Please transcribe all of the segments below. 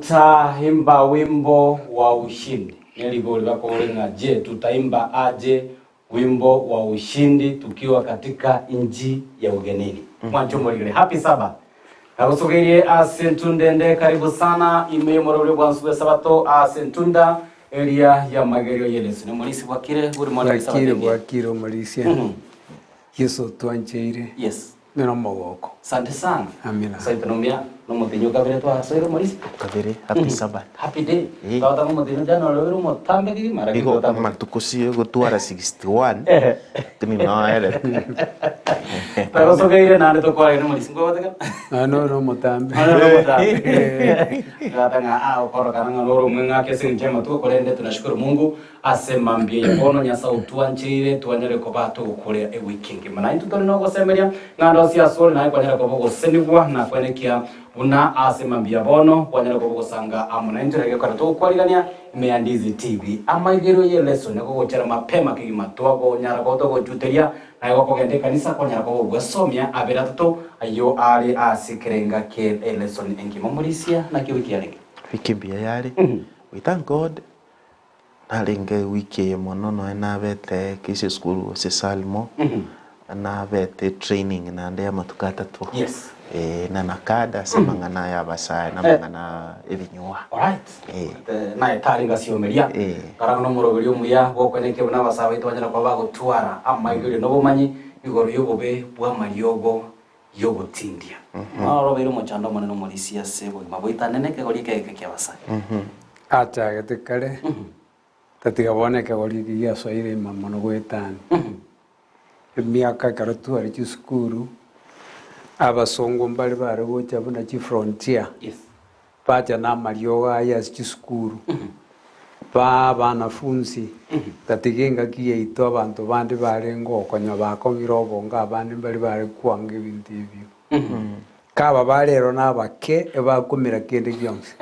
tutaimba wimbo wa ushindi. Nilivyoulizwa kwa je, tutaimba aje wimbo wa ushindi tukiwa katika nchi ya ugenini. Mwanchomo ile happy Sabbath. Nagusogerie asentundende karibu sana imeyomoro ule bwansuwe sabato asentunda area ya AMAEGERIO Yesu. Ni mulisi bwakire buri mwana sabato. Bwakire mulisia. Yesu twancheire. Yes. Neno mogoko. Asante sana. Amina. Sasa tunaombea no mutinyo kabere twa soiro mulisi. Kabere happy Sabbath. Happy day. Tawata no mutinyo jana lero mo tambe kigi mara kigi tota matukusi go tuara 61. Tumi no ele. Pero so geire nane to kwa ino mulisi ngo wataka. No mutambe. No mutambe. Gatanga okoro kana ngoro mwenga kesi njema tu kolende tunashukuru Mungu asema mbie bono nyasa utwanchire tuanyere ko bato ukore e weekend. Mana into to no go semeria ngando sia solo na kwa nyere ko go senigwa na kwenekia una asema mbia bono kwa nyere ko go sanga amuna injere ko to kwalirania me Ndizi TV AMAEGERIO Yesu ne ko gochera mapema kigima to go nyara ko to go juteria na ko gende kanisa ko nyara ko go somia abera to ayo ari asikirenga ke lesson engimo mulisia na kiwiki yale wiki bia yari we thank God nalinge wiki mono no na bete kisi school se salmo na bete training na ndia matukata tu yes na nakada semangana ya basaya na mangana ebinywa alright na etaringa siomeria karano no murogerio muya gokweneke buna basaba itwanyana kwa bago twara AMAEGERIO no bumanyi igoro yogobe bwa mariogo yogotindia robero mochando moneno mulisia sebo maboita neneke gori keke kya basaya acha getekare tatiga boneke gori kia soire mama no gwetani miaka karatu ari chiskuru abasongo mbali bare gocha buna chi frontier yes pacha na marioga ya chiskuru ba banafunzi tatigenga kiye ito abantu bandi bare ngo konya bakongiro bonga abandi mbali bare kwanga ibintu ibyo kaba barero nabake ebakumira kende gyonse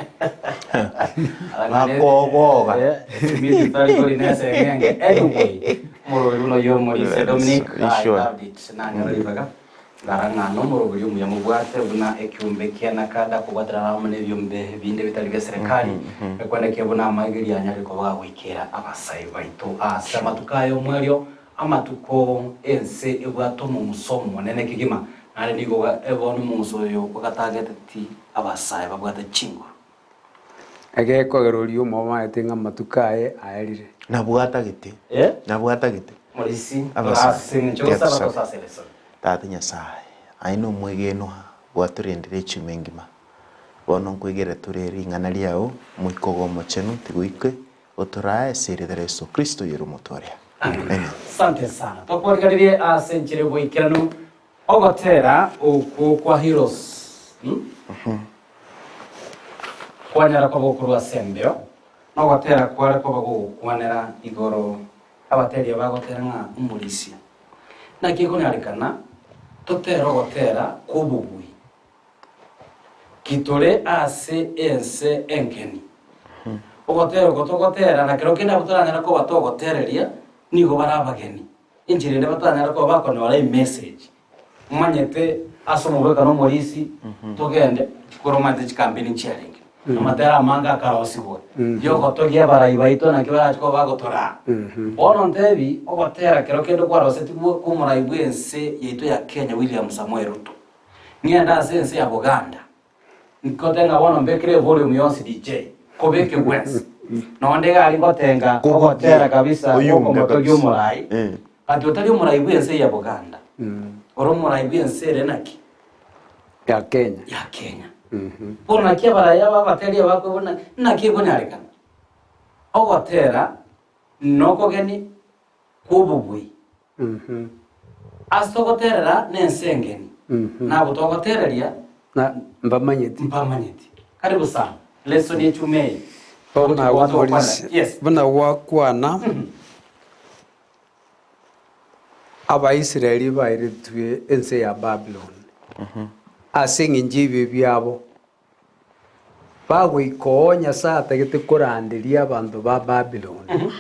akogoga bibi tali koli nese ngenge anyway moro yo Maurice Dominic I loved it nani rivaga garanga no moro yo mu yamubwate buna ekyumbe kyana kada kubatara namune byombe binde bitali bya serikali ekwenda kyabona AMAEGERIO anyari ko bawikera abasayi baito asama tukayo mwelyo amatuko ense ebwato mu musomo nene kigima nari nigo ebonu mu musoyo kwakatagete abasayi babwate chingo ageko gerori umo maetenga matukaye aerire nabwata gite nabwata gite Maurice abasinjo sala to seleso tata nyasaye aino mwegeno bwaturendere chimengima bono kwegera tureri ngana liao mwikogo mochenu tiguike otorae sere Yesu Kristo yeru motore amen asante sana tokwarikaririe asenchire boikirano ogotera uku kwa heroes kwanyara kwa bokuru asembeo ogotera kwara kwa kwanera igoro abateri bagotera nga umulisia na kiko narikana totero gotera kubugui kitore ase ense enkeni ogotero gotogotera na kero kenda butanyara ko batogotereria nigo barabageni injirinde batanyara ko bakone wala message manyete asomubeka no Maurice togende koromate chikambini chiaringi amatera manga karosigo yo gotogia baraibaito na kibara chiko bagotora bono ntebi ogotera kero kendo kwa roseti ku muraibwense yeito ya Kenya William Samuel Ruto ngenda sense ya Buganda nikotenga bono mbekire volume yonse DJ kobeke wens no ndega ali gotenga ogotera kabisa uko motogyo murai ati otari muraibwense ya Buganda oro muraibwense renaki ya Kenya Bona kia baraya babateri bako bona nakiko nyareka ogotera noko geni kubugui asogotera nensengeni na butogotereria na mbamanyeti karibu sana lesson yetu mei bona Maurice yes bona wakwana Abaisraeli bairitwe ense ya Babylon asingi njibi byabo bagwikonya sata gite kurandiria abantu ba Babylon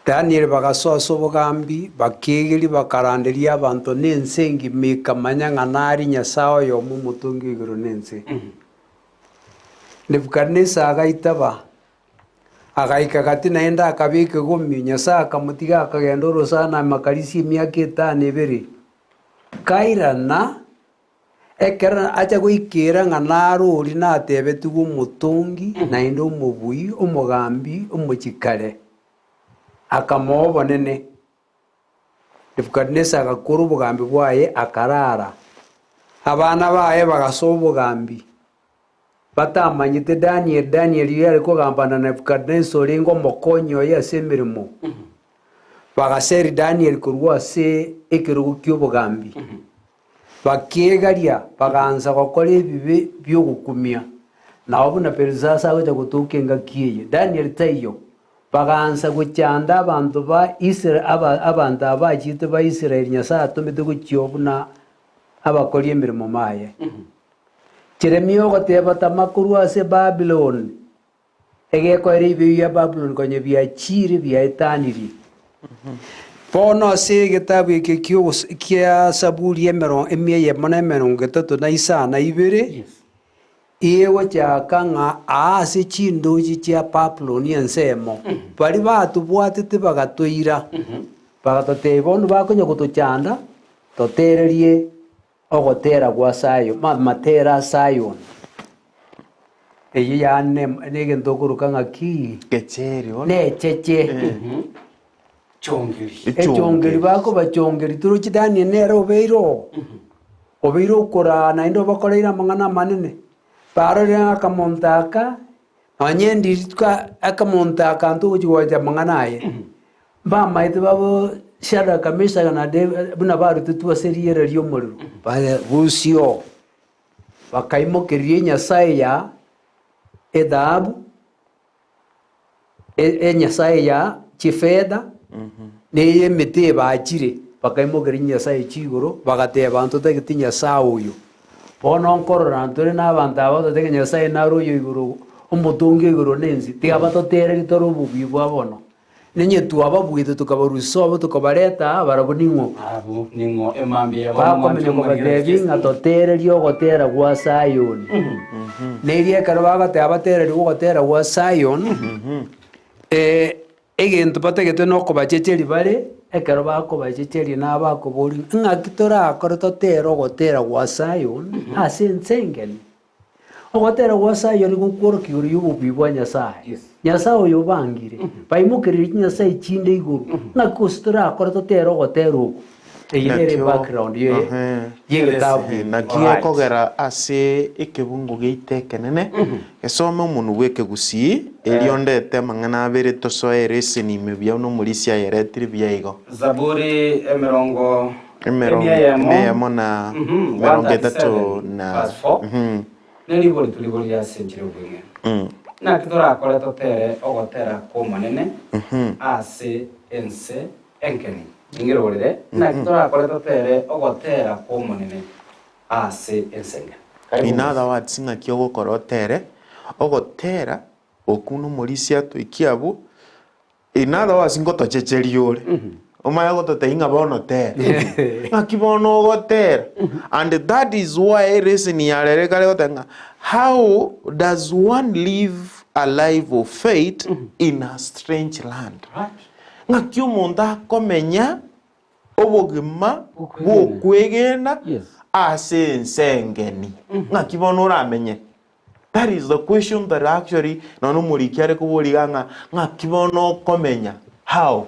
Daniel bagasoso bogambi bakigiri bakarandiria abantu nensengi mikamanya nganari nyasao yo mu mutungi iguru nense Nebukadneza agaitaba agaika gati naenda akabike gomio Nyasaye akamutiga akagenda orosana makarisi emyaka 5 ebere kairana ekera acha goikera ng'anarori natebeti g'omotongi naende omobui omogambi omochikare akamoa bonene Nebukadneza agakora obogambi bwaye akarara abana baye bagasoa obogambi batamanyete Daniel yari kogambana na Nebukadneza orenga omokonyi oyo ase emeremo bagaseri Daniel korwa ase ekerogo kia obogambi bakegaria baganza gokora ebibe byogokumia nao buna Belisasa agocha gotoka engaki eye Daniel taiyo baganza gochanda abantu ba Israel abantu abachite ba Israel Nyasaye atomete gochia buna abakori emeremo maye Jeremia ogoteba tamakuru ase Babylon egekoire ibe ya Babylon konye biachire biaetaniri bono ase egetabu eke kia Saburi emia emerongo 32 egochaka ng'a ase chindochi chia Babylon ensemo bari batubwatete bagatoira bagatoteba bono bakonya gotochanda totererie ogotera gwa Sayo matera Sayon eye yane negento kuruka ng'aki Kecherio necheche chongeri echongeri bako bachongeri turuchi Daniel nero obeiro okora naende bakoreira amang'ana manene barore akamontaka nonyendi akamontaka ntugochigocha amang'ana aye bamaete babo Shadraka Meshaki na buna barute twaseriere ry'omoriro busio bakaimokerie Nyasaye ya edabu Nyasaye ya chifeda neye emete bachire bakaimokerie Nyasaye chigoro bagateba bantu tagiti Nyasaye oyo bono nkorora ntore n'abantu abo totege Nyasaye naro oyo igoro omotongi igoro nensi tiga batotere ritoro obubi bwa bono nenye twababwite tukabarusobo tukabareta barabo ning'o abo ningo emambia bakomenya kobatebi ng'atotererie ogotera gwa Sayoni nerie ekero bagateba batererie ogotera gwa Sayoni egento bategete nokobachecheri bare ekero bakobachecheria nabakobori ng'aki torakore totera ogotera gwa Sayoni ase ensengeni ogotera gwa Sayoni gokworokia ore obobuya bwa Nyasaye Nyasaye oyo bangire baimokereria Nyasaye chinde iguru ng'aki gose torakore totera ogotera ogo eyere background yegetabu nakio okogera ase ekebungo geitekenene esome omonwe bwa ekegusii eriondete amang'ana abere tosoere esenime bia nomorisi ayeretire biaigo Zaburi emerongo emeyemo na emerongo 3 na neribori turibori ya senjire ubwenge naki torakore totere ogotera komonene ase ense enkeni ingirorire naki torakore totere ogotera komonene ase ensenge in other words ng'aki ogokora otere ogotera okuno omorisi atoikiabu in other words ngotochecheria ore omaya gototei ng'a bono tere ng'aki bono ogotera and that is why reason yarere kare gotenga how does one live a life of faith in a strange land ng'aki omonto akomenya obogima bwokwegena ase ensengeni ng'aki bono oramenye that is the question that actually nono omoriki are koboriga ng'aki bono okomenya how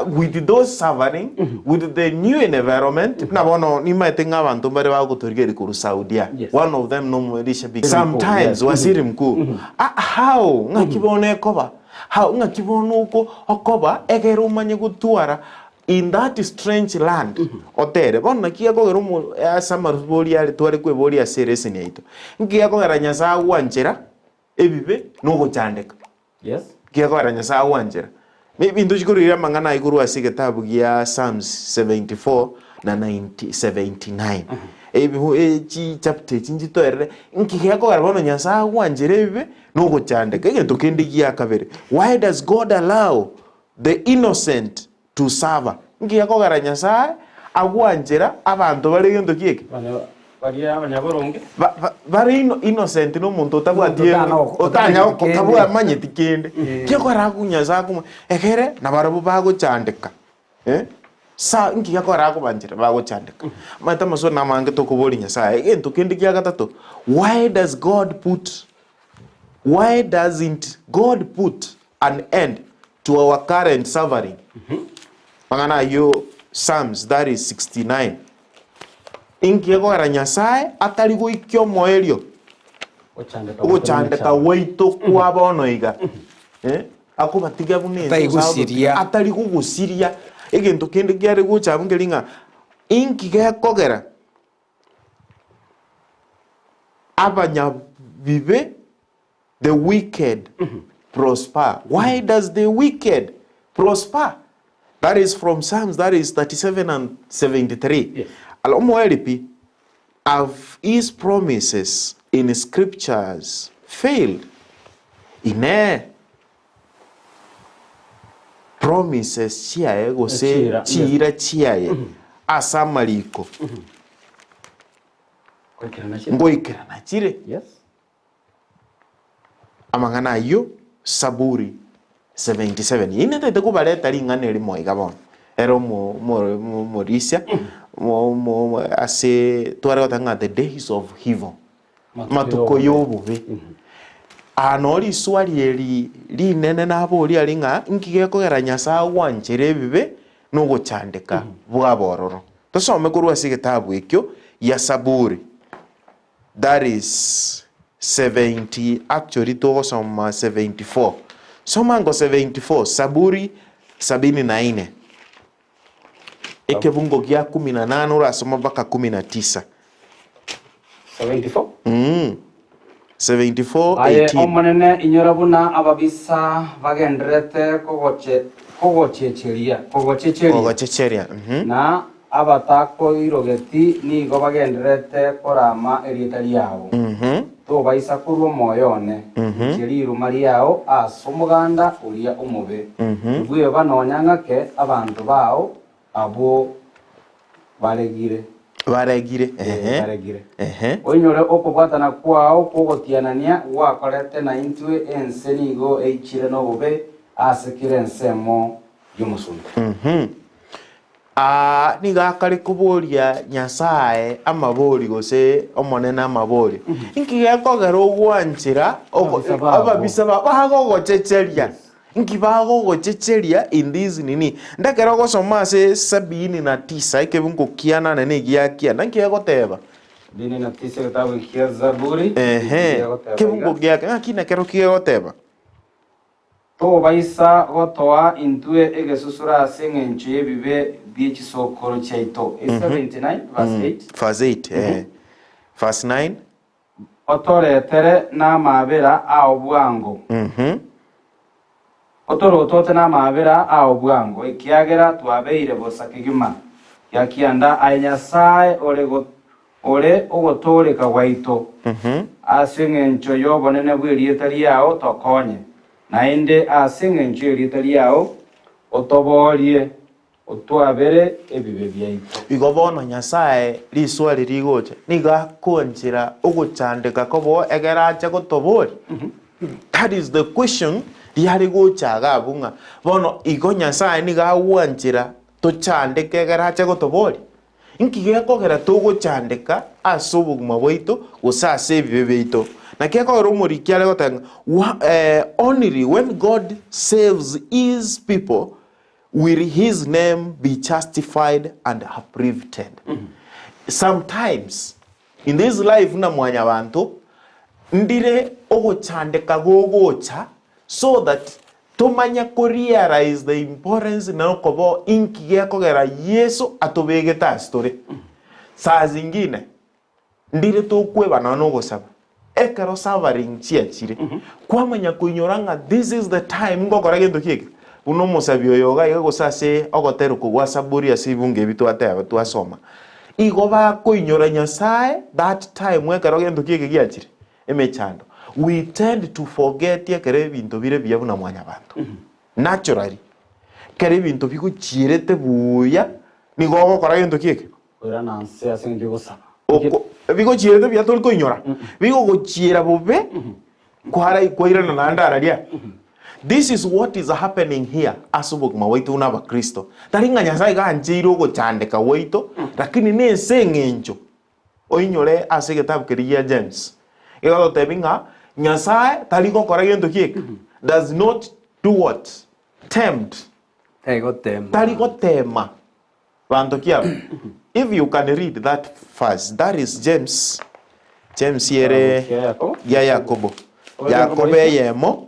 with those suffering with the new environment nabono nimaete ng'abantu mbare bagotorigeri kuru Saudia one of them no mwerisha big sometimes waziri mkuu how ng'aki bono ekoba how ng'aki bono uko okoba egero umanye gutwara in that strange land otere bono naki akogera asamarubori ari tware kwebori aserese niaito nki akogera Nyasaye wanjera ebibe nogochandeka kiakogera Nyasaye wanjera bintu chikorira mang'ana iguru ase getabu gia Psalms 74 na 79 ebi chapter chinji toerere nki giakogera bono Nyasaye wanjera ebibe nogochandeka egento kende giakabere why does God allow the innocent to suffer nki giakogera Nyasaye agwanjera abantu bari gento kieke baria abanyaboronge bari innocent no muntu tabwatie otanya tabwa manyeti kende kekora kunyasa kuma ekere na barabu baguchandika sa ngiya kora kubanjira baguchandika mata maso na mange to kubori nyasaye egento kindi kya gatatu why doesn't God put an end to our current suffering? Mangana yo Psalms that is 69 ingiye kora nyasaye atari guikyo moerio uguchandika waito kwa bono iga akubatiga bunene atari gugusiria egento kindi gyari guchabungelinga ingiye kogera abanya bibe the wicked prosper. Why does the wicked prosper? That is from Psalms, that is 37 and 73. Yes. Alomoelipi, have his promises in scriptures failed? Ine promises chiae go se chira chiae asamaliko. Ngoikera na chire. Yes. Amangana yo Saburi 77. Ine tete kubaleta lingane limo igabon. Ero Morisia ase tuare tanga the days of evil. Matuko yobu be. Anori swali li nene na boli alinga nkige kogera nyasa wanjire bibe no gochandika bwa bororo. Tosome kurwa sigetabu ekyo ya Saburi. That is 70, actually to soma 74. Somango 74, Saburi 74. Ekebungo gya 18 urasoma baka 19. 74? 74, aye 18. Omanene inyorabuna ababisa bagendrete kogochecheria. Na abatako irogeti nigo bagendrete korama erieta ryabo. To baisa kurwo moyone chiriru mariao asomuganda uria umube. Bwiyo banonyangake abantu bao abo baregire. Onyore okubwatana kwao kugotianania wakorete na intwe ensenigo eichire no bube asekire ensemo y'omusungu. Niga kari kuboria nyasaye amabori gose omonene amabori inkiga kogera ogwanchira ababisa bagogochecheria nkibagogochecheria in this nini ndakera gosoma se 79 ikebungo kiana nene giakia nkiga goteba dini na 9 kitabu kia Zaburi kebungo giakia ngakina kero kiga goteba to baisa gotoa intue egesusura asengencho yebibe by'ekisokoro kyaito 79 verse 8 verse 9 otoretere n'amabera aho bwango otorotote n'amabera aho bwango ikiagera twabeire bosakigima yakianda ayenyasaye ole ogotoreka gwaito asengencho yobonene bw'erieta ryao tokonye naende asengencho erieta ryao otoborie otwabere ebibe byaito igobono nyasaye riswali rigoche niga konjira oguchandika kobo egerache gotobori. That is the question yari gochaga abunga bono igo nyasaye niga wanjira tochandike egerache gotobori inkige kogera toguchandika asubuguma boito gusase ebibe byaito na keko rumuri kyale gotanga only when God saves his people will his name be justified and uplifted. Sometimes in this life na mwanya abantu ndire ogochandeka gogocha so that tumanya ko realize the importance na kobo inkige kogera Yesu atobegeta story. Saa zingine ndire to kweba na no gosaba ekero suffering chiachire kwamanya kunyoranga this is the time ngokora gento kike uno musabio yoga igo sase ogotero kugwa Saburi asibunge bitu ataba twasoma igo ba kuinyora nyasaye that time wekero gento kike giachire emechando we tend to forget yakere bintu bire byabuna mwanya bantu naturally kere bintu bikuchirete buya nigo gokora gento kike ora nanse asenje gosaba Bigo chirete bia tol ko inyora. Bigo go chira bobe. Kwara kwaira na nandara dia. This is what is happening here. Asubok mawaito una ba Kristo. Taringa Nyasaye ga anjiro go chandeka waito, lakini ne sengenjo. Oinyore ase kitabu kiria James. Ego tebinga Nyasaye taringo kora gento kiek. Does not do what? Tempt. Ego tema. Taringo tema. Banto kia. If you can read that first, that is James. James yere ya Yakobo. Yakobo yemo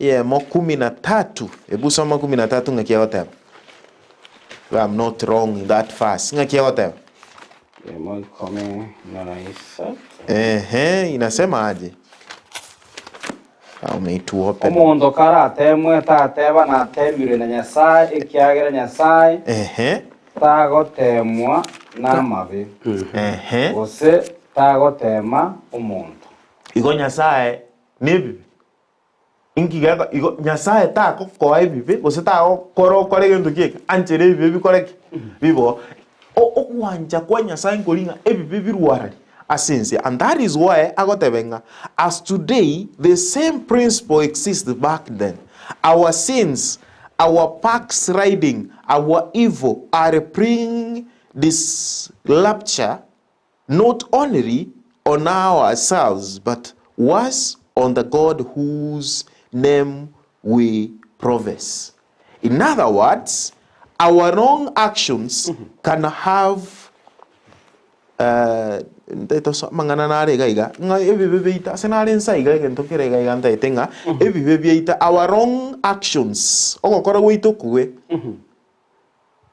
13. Ebu soma 13 ngakia gotem. I'm not wrong in that fast. Ngakia gotem. Yemo kome nana isa. Inasema aje? Umeitu open. Omondo kara temwe ta teba na temire na Nyasaye ikiagera Nyasaye. Tago temwa na mabe. Ose tago tema omondo. Igo Nyasaye nebi. Inkiga igo Nyasaye ta ko ko ai bibe ose ta ko kore gento kiek anchere bibe kore bibo o kwanja kwa Nyasaye ngolinga ebibe biruarari asense, and that is why agotebenga as today the same principle exists back then. Our sins, our backsliding, our evil are bringing this rapture not only on ourselves but was on the God whose name we profess. In other words, our wrong actions can have mangana na rega iga nga ebibeita senare nsaiga gentokere ga iganta itenga ebibeita our wrong actions ogokora wito kuwe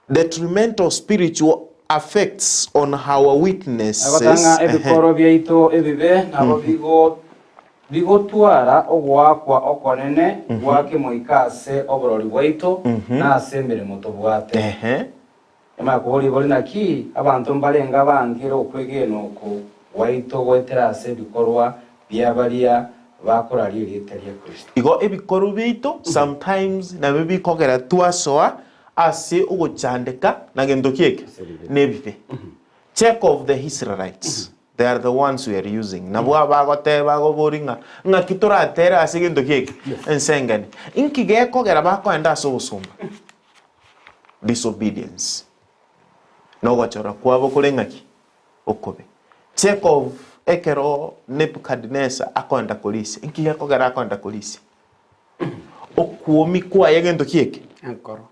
detrimental spiritual effects on our witnesses agotanga ebikoro byaito ebibe nabo bigo twara ogwakwa okonene gwake moikase oborori bwaito na asembere motobwate ema kuri boli naki abantu mbalenga bangire okwegeno ko waito gweterase bikorwa byabalia bakora liriteria Kristo igo ebikoro bito sometimes na bibi kogera twasoa ase ogochandeka na gendo kieke nebibe check of the Israelites. They are the ones we are using. Nabwa bagote bagoboringa nga kitora tera ase gendo kieke ensengani inkige kogera bako enda so usumba disobedience. No wachora kwabo kulengaki okobe. Check of ekero Nebuchadnezzar akonda kolisi. Inki yako gara akonda kolisi. Okuomi kwa yegendo kieke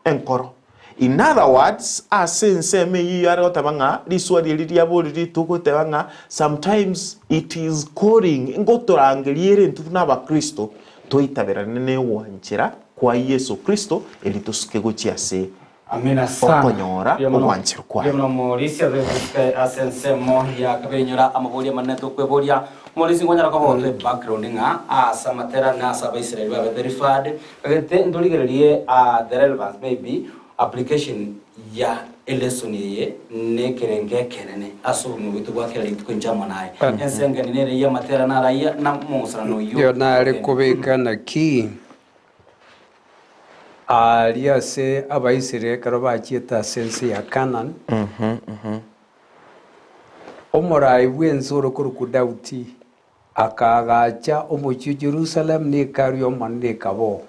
enkoro. In other words, asense me yare otabanga liswadi lidia boli tukotebanga sometimes it is calling ngotorangeliere ntuna ba Kristo toitabera nene wanchira kwa Yesu Kristo elitusuke gochiase. Amina sana. Okonyora obwanchiro kwa. Yemno Mauricio de asense mo ya kabenyora amabolia maneto kwebolia Mauricio ngonyara ko bote background nga asamatera na saba Israel ba verified kagete ndoligererie the relevance maybe application ya lesson ye ne kerenge kerene aso mu bitu bwa kera litko njama naye ensenga nere ya matera na raya na mosra no yo na rekobeka na ki aliase abaisire karoba chieta sense ya Canaan omorai bwenzoro kuruku Dauti akagacha omuchi Jerusalem ni kario mande kabo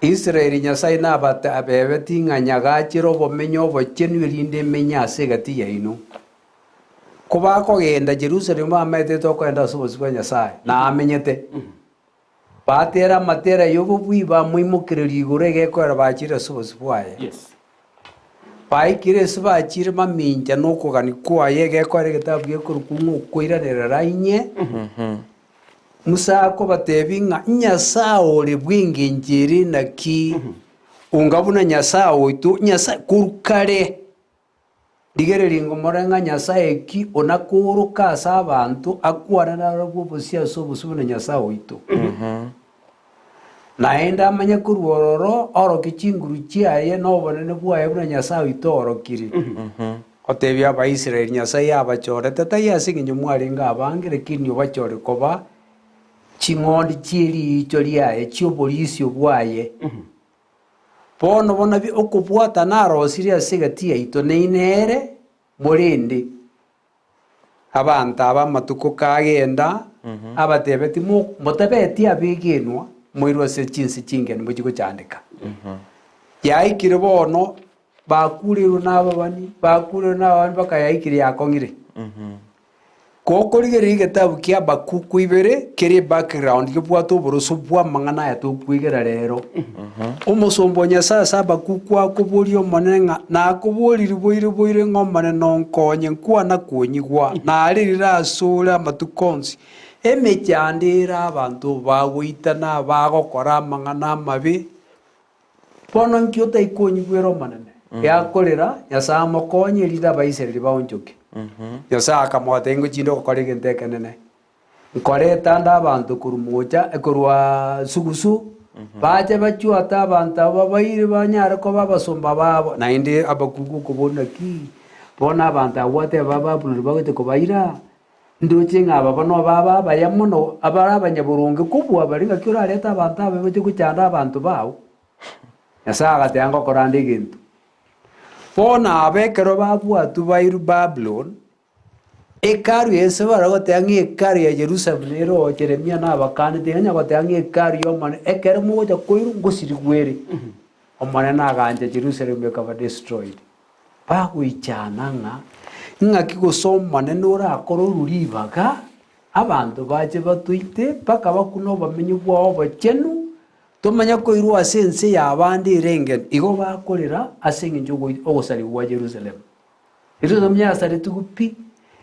Israeli Nyasaye na bata abebeti nganyagachiro bomenyo bochenwirinde menya segati yaino kubako genda Jerusalem amete to kwenda subosibwa Nyasaye na amenyete batera matera yobo bwiba mwimukiriri igurege kwera bachira subosibwaye baikire sibachire maminja nokugani kwa yege kwere gitabu gekurukungu kwiranira rainye Musako batebinga Nyasaye le bwingi njiri naki ungabuna Nyasaye itu Nyasaye kurukare digereri ngomorenga Nyasaye ki onakuruka asabantu akwana narabo bosia sobusubuna Nyasaye itu naenda amanya kuruororo oro kichinguru chiaye no bonene bwaye buna Nyasaye itu orokiri otebya aba Israeli Nyasaye abachore tataya singinyo mwaringa abangire kinyo bachore koba chingondi chiri icholia echobolisio bwaye bono bona bi okubwata naro siria segatia ito neinere morende abantu aba matuko kagenda abatebeti mutabeti abigenwa mwirwa se chinsi chingen muchiko chandika yaikire bono bakuriro n'ababani bakayaikire yakongire kokorigere igetabu kia bakuku ibere kiri background gibwato burusu bwa mangana ya tukwigera rero umusombo nyasasa bakuku akuburio monenga na akuburiri boire ngomane nonkonye kwa na kunyigwa na arira asura matukonsi emechandira abantu bagwitana bagokora mangana mabi bono nkiota ikonyigwero manene yakorera nyasa mokonye rida baiseri baonjoke nyasa akamote ngo chindo kokore genteke nene nkoreta nda abantu kurumuja ekorwa sugusu baje bachuata abantu babaire banyara ko babasomba babo na inde abakugu kubona ki bona abantu awate bababulu bagete ko baira ndoche ngaba bano baba bayamuno abara abanyaburunge kubwa baringa kyura leta abantu abeje kuchanda abantu bawo nyasa agatengo korande gintu bona abekero babwatu bairu Babylon ekaru yese baragotangi ekaru ya Jerusalem rero Jeremia nabakani tenya gotangi ekaru yo mane ekero moja koiru ngusiri gwere omane naganje Jerusalem bekaba destroyed bagwichananga ngaki gusomane nora akoro ruribaga abantu baje batuite paka bakuno bamenye bwao bachenu tumanya ko iru asense yabandi rengen igo bakorera asenga njogo ogosari wa Jerusalem iro namya sare tugupi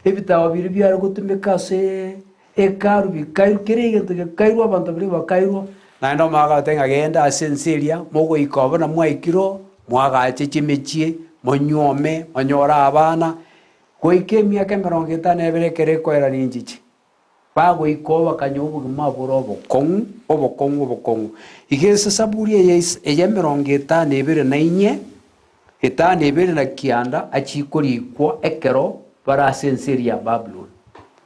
ebitawa biri byaro gutumika se ekaru bikairu kerege tukairu abantu biri bakairu na ndo maga tenga genda asenseria mogo ikobona mwaikiro mwaga chichimechie monyome onyora abana koike miaka 50 eberekere koera ninjichi bago ikoba kanyobu maburo obokongu igese saburie yes eyemeronge nebere na inye nebere na kianda achikorikwa ekero para senseria Babylon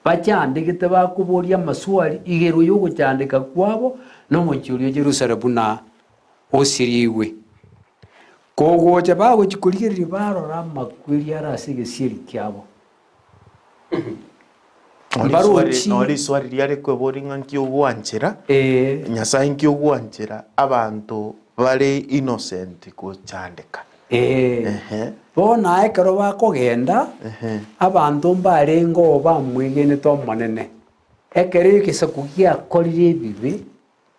bachandikite bakuboria maswali igero yogo chandika kwabo no muchurio Jerusalem na osiriwe kogoje bago chikurigeri barora makwiria rasige siri kyabo nori swari riare kweboringa nkiogwanchira nyasaye nkiogwanchira abantu bari innocent kuchandika bona ekero bakogenda abantu mbarengo bamwigene to monene ekero kisakugia korire bibi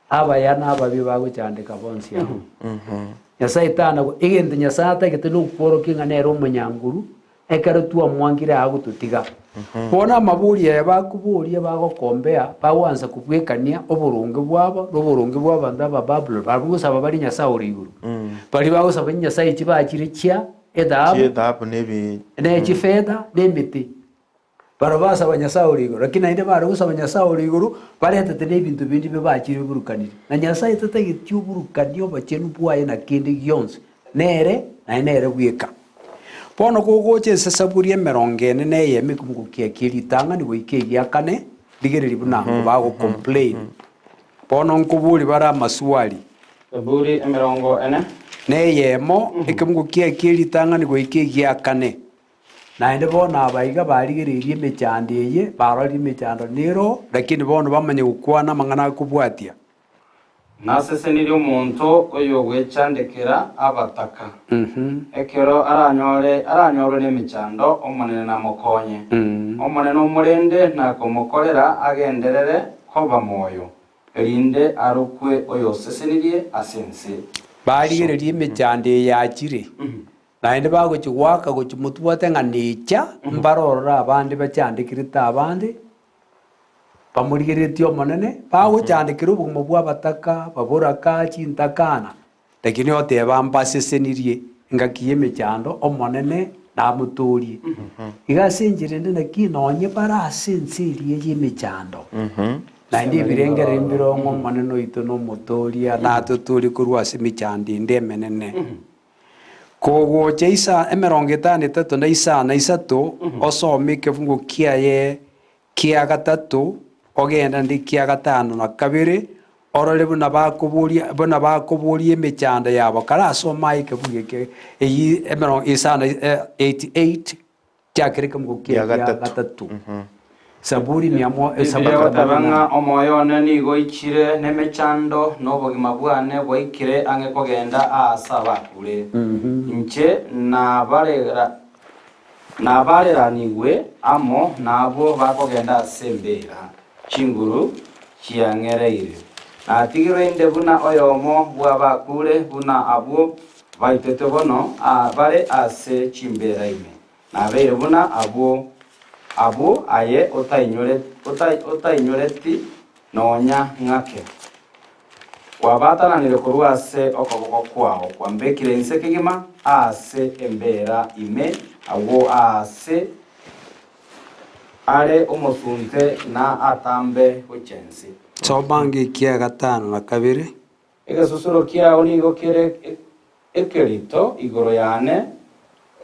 abayana ababi baguchandika bonsi aho nyasaye tana igende nyasaye ategete no poro kinganero munyanguru ekero tuwa mwangira agututiga bona maburia bakuburia bagokombea bawanza kubwekania oburunge bwabo n'oburunge bw'abantu aba Babylon bagusaba bari nyasaye uriguru bari bagusaba nyasaye kibakire kya edabu ne chifeda nemiti barabasa abanyasaye uriguru lakini inde bari gusaba nyasaye uriguru baretete n'ibintu bindi bibakire burukanire na nyasaye tategityo burukanio bachenu bwaye na kindi gyonse nere bweka bono gogoche sesaburie merongene ne yemi kumgukia kiritanga ni wiki yakane digereri bunango bago complain bono nkubuli bara maswali buri emerongo ene ne yemo ikumgukia kiritanga ni wiki yakane na inde bono abaiga barigererie mechandeye barori mechando nero lakini bono bamanye gukwana mangana kubwatia nasesenirie omonto oyo gwechandekera abataka ekero aranyore n'emichando omonene na mokonye omonene omurende nakomokorera agenderere koba moyo erinde arukwe oyo sesenirie asense barigererie emechande yakire naende bagochigwaka gochimutubwate ng'a nicha mbarorora abandi bachandikirite abandi bamurigeretie omonene bagochandikira obugumo bw'abataka baboraka chintakana lakini oteba mbasesenirie ngaki emechando omonene namutorie igasenjire nde naki nonye barasenserie emechando naende ebirengere mbirongo omonene oito nomotoria natoturi korwa ase emechando inde emenene kogocha isa 53 na isa na isato osome ekefungo kiaye kia gatatu ogenda ndi kia gatano na kabiri orole buna bakuburia emechanda yabo karasoma ikebuge eyi emerong isa na 88 chakirika mgo kia gatatu saburi tabanga omoyone nigo ichire nemechando nobogima bwane boikire ange kogenda asabakure nche nabareraniwe amo nabo bakogenda asembera chinguru chiangereire natigire inde buna oyomo bwabakure buna abo baitete bono bare ase chimbera ime nabeire buna abo aye otainyoleti nonya ng'ake wabatananire korwa ase okoboko kwao kwambekire ense kigima ase embera ime awo ase are omosunte na atambe ochensi chobange kia gatano na kabiri egesusuro kiao nigo kere ekerito igoro yane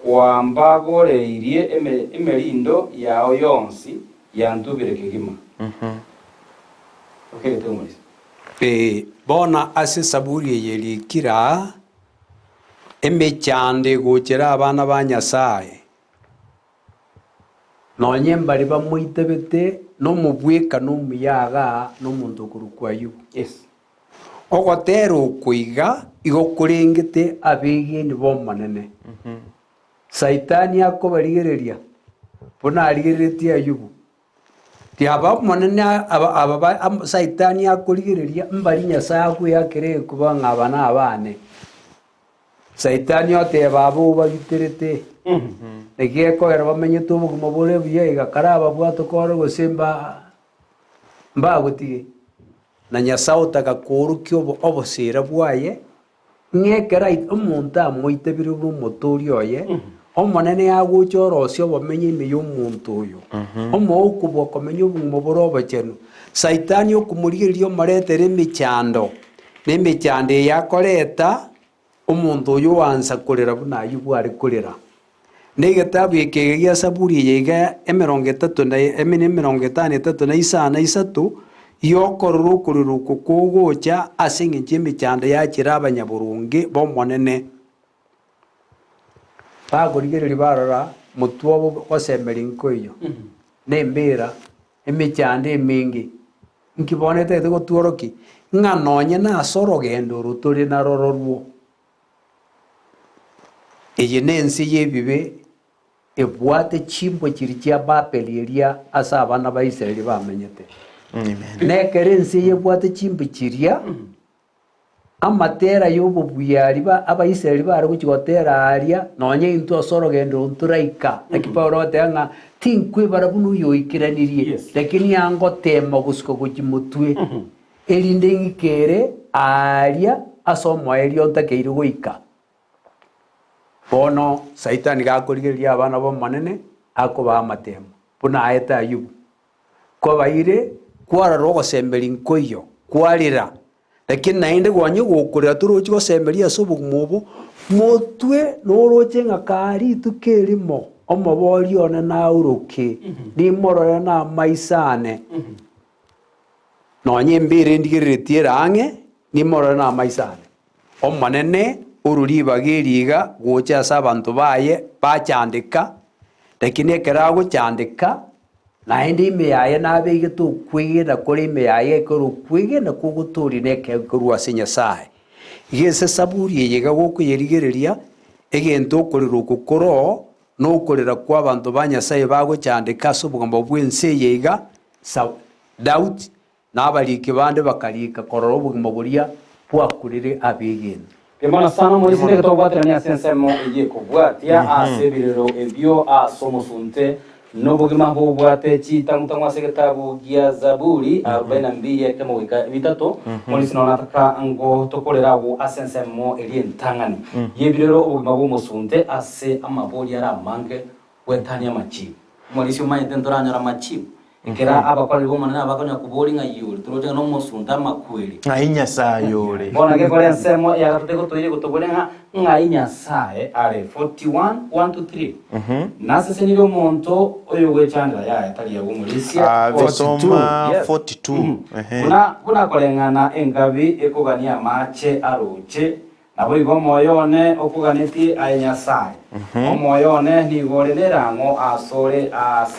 kwambagoreirie emerindo yao yonsi yantubire kigima okay tumulisa bona ase saburi yerikira emechande gochera abana ba Nyasaye nonye mbari bamuitebete no mubweka no muyaga no muntu kurukwayu yes ogotero kuiga igokurengete abegi ni bomanene Saitani akobarigereria bona arigeretie Ayubu tiaba monene aba Saitani akorigereria mbari Nyasaye akuyakire kuba ngabana abane Saitani oteba abo bagiterete negie koera bamenye tubuguma bole buye gakaraba bwato koro gosemba mbagutige na Nyasaye utakakurukyo obosera bwaye ngekera omuntu amoitebire umutori oye omonene yaguchorosio bamenye ime y'omuntu uyu omokubwa komenya obuguma borobachenu Saitani okumurigeria omoretere emichando n'emichando yakoreta omuntu uyu wansa kurera buna Ayubu ari kurera negetabu ekegegia saburi yega 53 yokoruru kuriruko kugocha asinge emichando yakira abanyaburunge bomonene bagorigereri barora mutuobo osemberi nkoyo nembera emichando emingi nkibonete gotuoroki ng'anonye nasorogendo ruturi narororwo eye nensi yebibe ebwate chimbo chiri chia bapelieria asa abana ba Israeli bamenyete nekere ensi yebwate chimbo chiria amatera yobo buyari ba aba Israeli bare guchigotera aria nonye into osorogendo nturaika akipawrote nga tinkwe barabunu yoikiranirie lakini angotema gusko gujimutwe erinde ngikere aria asomo erio ntakeire goika bono Saitani gakorigeria abana bo manene akoba amatemo buna ayeta Ayubu kwabaire kwara rogo semberi nkoyo kwarira lakini nainde gwanye gokorera turochi gosemberia sobugumubo motwe noroche ngakari tukerimo omobori ona na uruke ni morora na maisane nonye mbere ndigeretie range ni morora na maisane omanene ururibagiriga gocha sabantu baye bachandika lakini ekera guchandika naende ime yaye nabege tukwigira kuri ime yaye korukwigira na kuguturi neke korwa Nyasaye igese saburi yega gokuyerigereria egento kuriruko koro no kurira kwa abantu ba Nyasaye baguchandika sobugamba bwense yega doubt nabalike bande bakalika kororo bugamba buria bwakurire abegeni Pemana sana muri sinde ketobwaterania sensemo iye kubwatia asebirero ebyo asomosunte nobugima bwate chitangutangwa seketabu gia Zaburi 42 kemo wika bitatu muri sinona taka ngo tokolerawo asensemo elientangani yebirero ubugima bw'umusunte ase amaboli aramange wetania machi muri sio mayete ndoranya machi Kera abakora igomana abakonya kubori nka yuri turoje no musunda makweli ngainya sayore bona ke kore nsemo ya gatego toye gutobone ngainya sae are 41 1 to 3 nase seniro monto oyo wechandra ya tali ya gumulisia 42 kuna kolengana engabi ekogania mache aroche abo igo moyone okuganeti ayenyasaye omoyone nigore nerango asore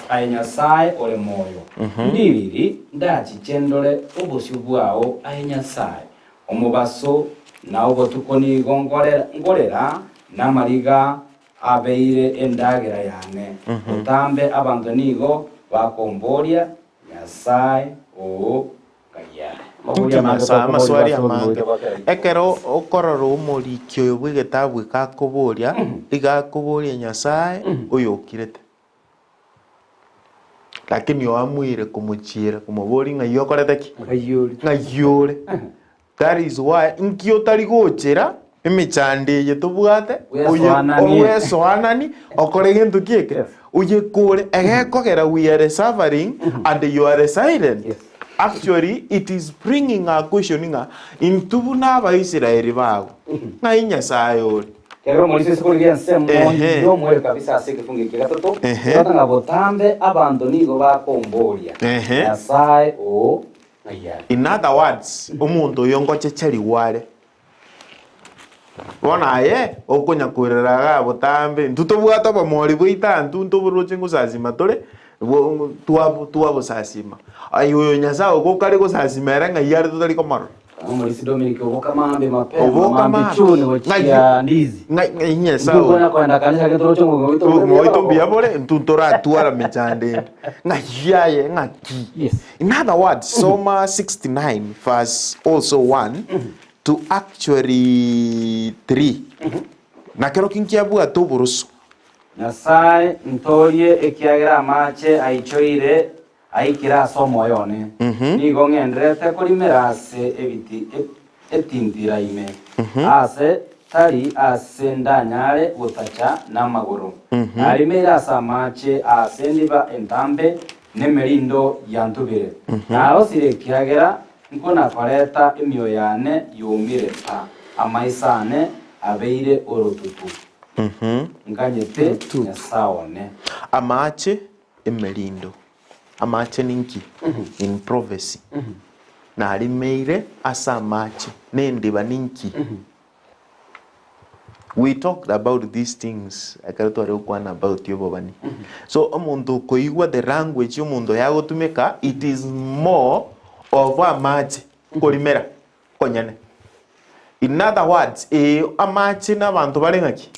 ayenyasaye ole moyo ndibiri ndachichendore obosio bwao ayenyasaye omubaso na obotuko nigo ngorera namariga abeire endagera yane utambe abantu nigo bakomboria nyasaye o kayare amaswari amange ekero okorora omorikio oyo bw'egetabu ikakoboria igakoboria nyasaye oyo okirete lakini oamwire kumuchira kumubori ng'ai okorete ki ng'ai ore that is why nkio tari gochera emechande eye tobwate oyesoanani okore gento kieke oyekore egekogera we are suffering and you are silent. Actually it is bringing a question nga intubu n'abaisiraeli bago ng'ai nyasaye ore kero muri sisi kuri gensemo yo mwere kabisa asike fungi gatatu batanga botambe abantu nigo bakomboria nyasaye o ng'ai. In other words omuntu oyo ngochecheri ware bona aye okunya kureraga botambe ntutobwata bamori bwita ntuntoburoche ngusazima tore tuabo sasima ayo nyasaye okokare gusazima era ng'ai yare tutari komaro muri si Dominic obokamambe mapema mambe chune ochia ndizi ng'ai nyasaye ngona kwenda kanisa ketorocho ngoito biabore ntutora tuara mechande ng'ai yaye ng'aki. In other words Soma 69 verse also 1 to actually 3 na kero kinkiabua toburusu nyasaye ntorie ekiagera amache aichoire aikira somo yone nigo ng'endrete korimera ase ebiti etintira ime ase tari ase ndanyare gutacha n'amaguru arimera ase amache ase ndiba entambe n'emerindo yantubire naho sire kiagera nkona koreta emyo yane yumire ta amaisane abeire orotutu nganyete nyasaone amache emerindo amache ninki in prophecy na arimeire asa amache nendiba ninki we talked about these things akaruto ari ukwana about yo bobani so omuntu koigwa the language omuntu yagotumeka it is more of amache korimera konyane. In other words amache n'abantu barengaki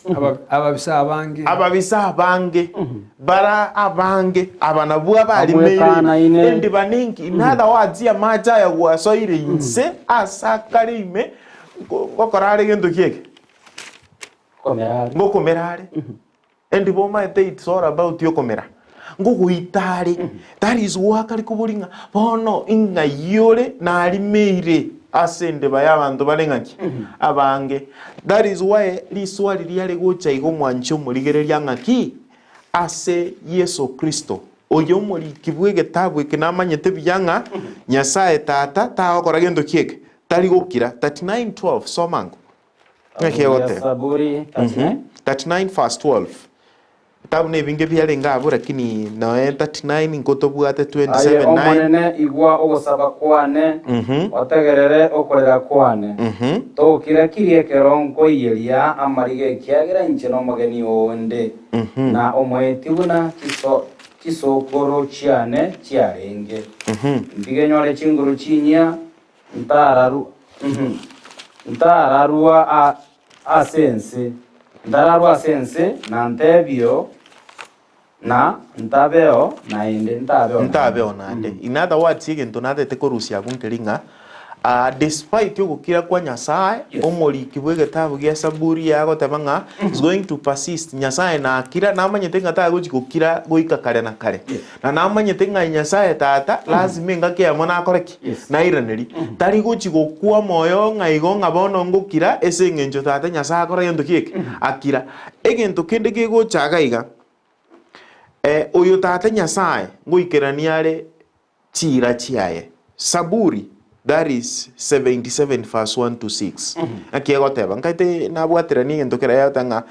ababisa abange bara abange abanabua barimeire endi baninki. In other words amache ayagwasoire inse asakarime gokorare gento kieke ngokomerare endi bomaete it's all about yokomera nguguitare that is wakari kuburinga bono ing'ayore narimeire asende bayabantu barengaki abange. That is why liswali liare gocha igo mwancho murigereria ng'aki ase Yesu Kristo oyo muri kibwe getabu ikinamanyete byanga nyasaye tata taokora gendo kieke tari gokira 39:12 somango ngekeote Saburi 39 verse 12 tabu ne binge byarenga abo lakini no 39 nkotobwate 27:9 omonene igwa ogosaba kwane otegerere okorera kwane tokira kirie keronko iyeria amarige kiagira inche no mogeni onde na omwetiguna kisokoro chiane chiarenge mbige nyore chinguru chinya ntararua asense na ntebio na ntabeo na inde ntabeo nande. In other words igento natete korusia gunkeringa despite yogukira kwa nyasaye omori kibwe getabu gya Saburi yagotebanga is going to persist nyasaye na kira namanyete ngata gukira goika kare na kare na namanyete nga nyasaye tata lazima ngake amona akoreki na iraneri tari gukwa moyo ngaigo ngabono ngukira ese ngenjo tata nyasaye akora yendo kieke akira egento kende gegochaga iga oyo tata nyasaye ngoikeraniare chira chiaye Saburi that is 77 verse 1 to 6 akiegoteba nkaite nabwaterani gento kera yatanga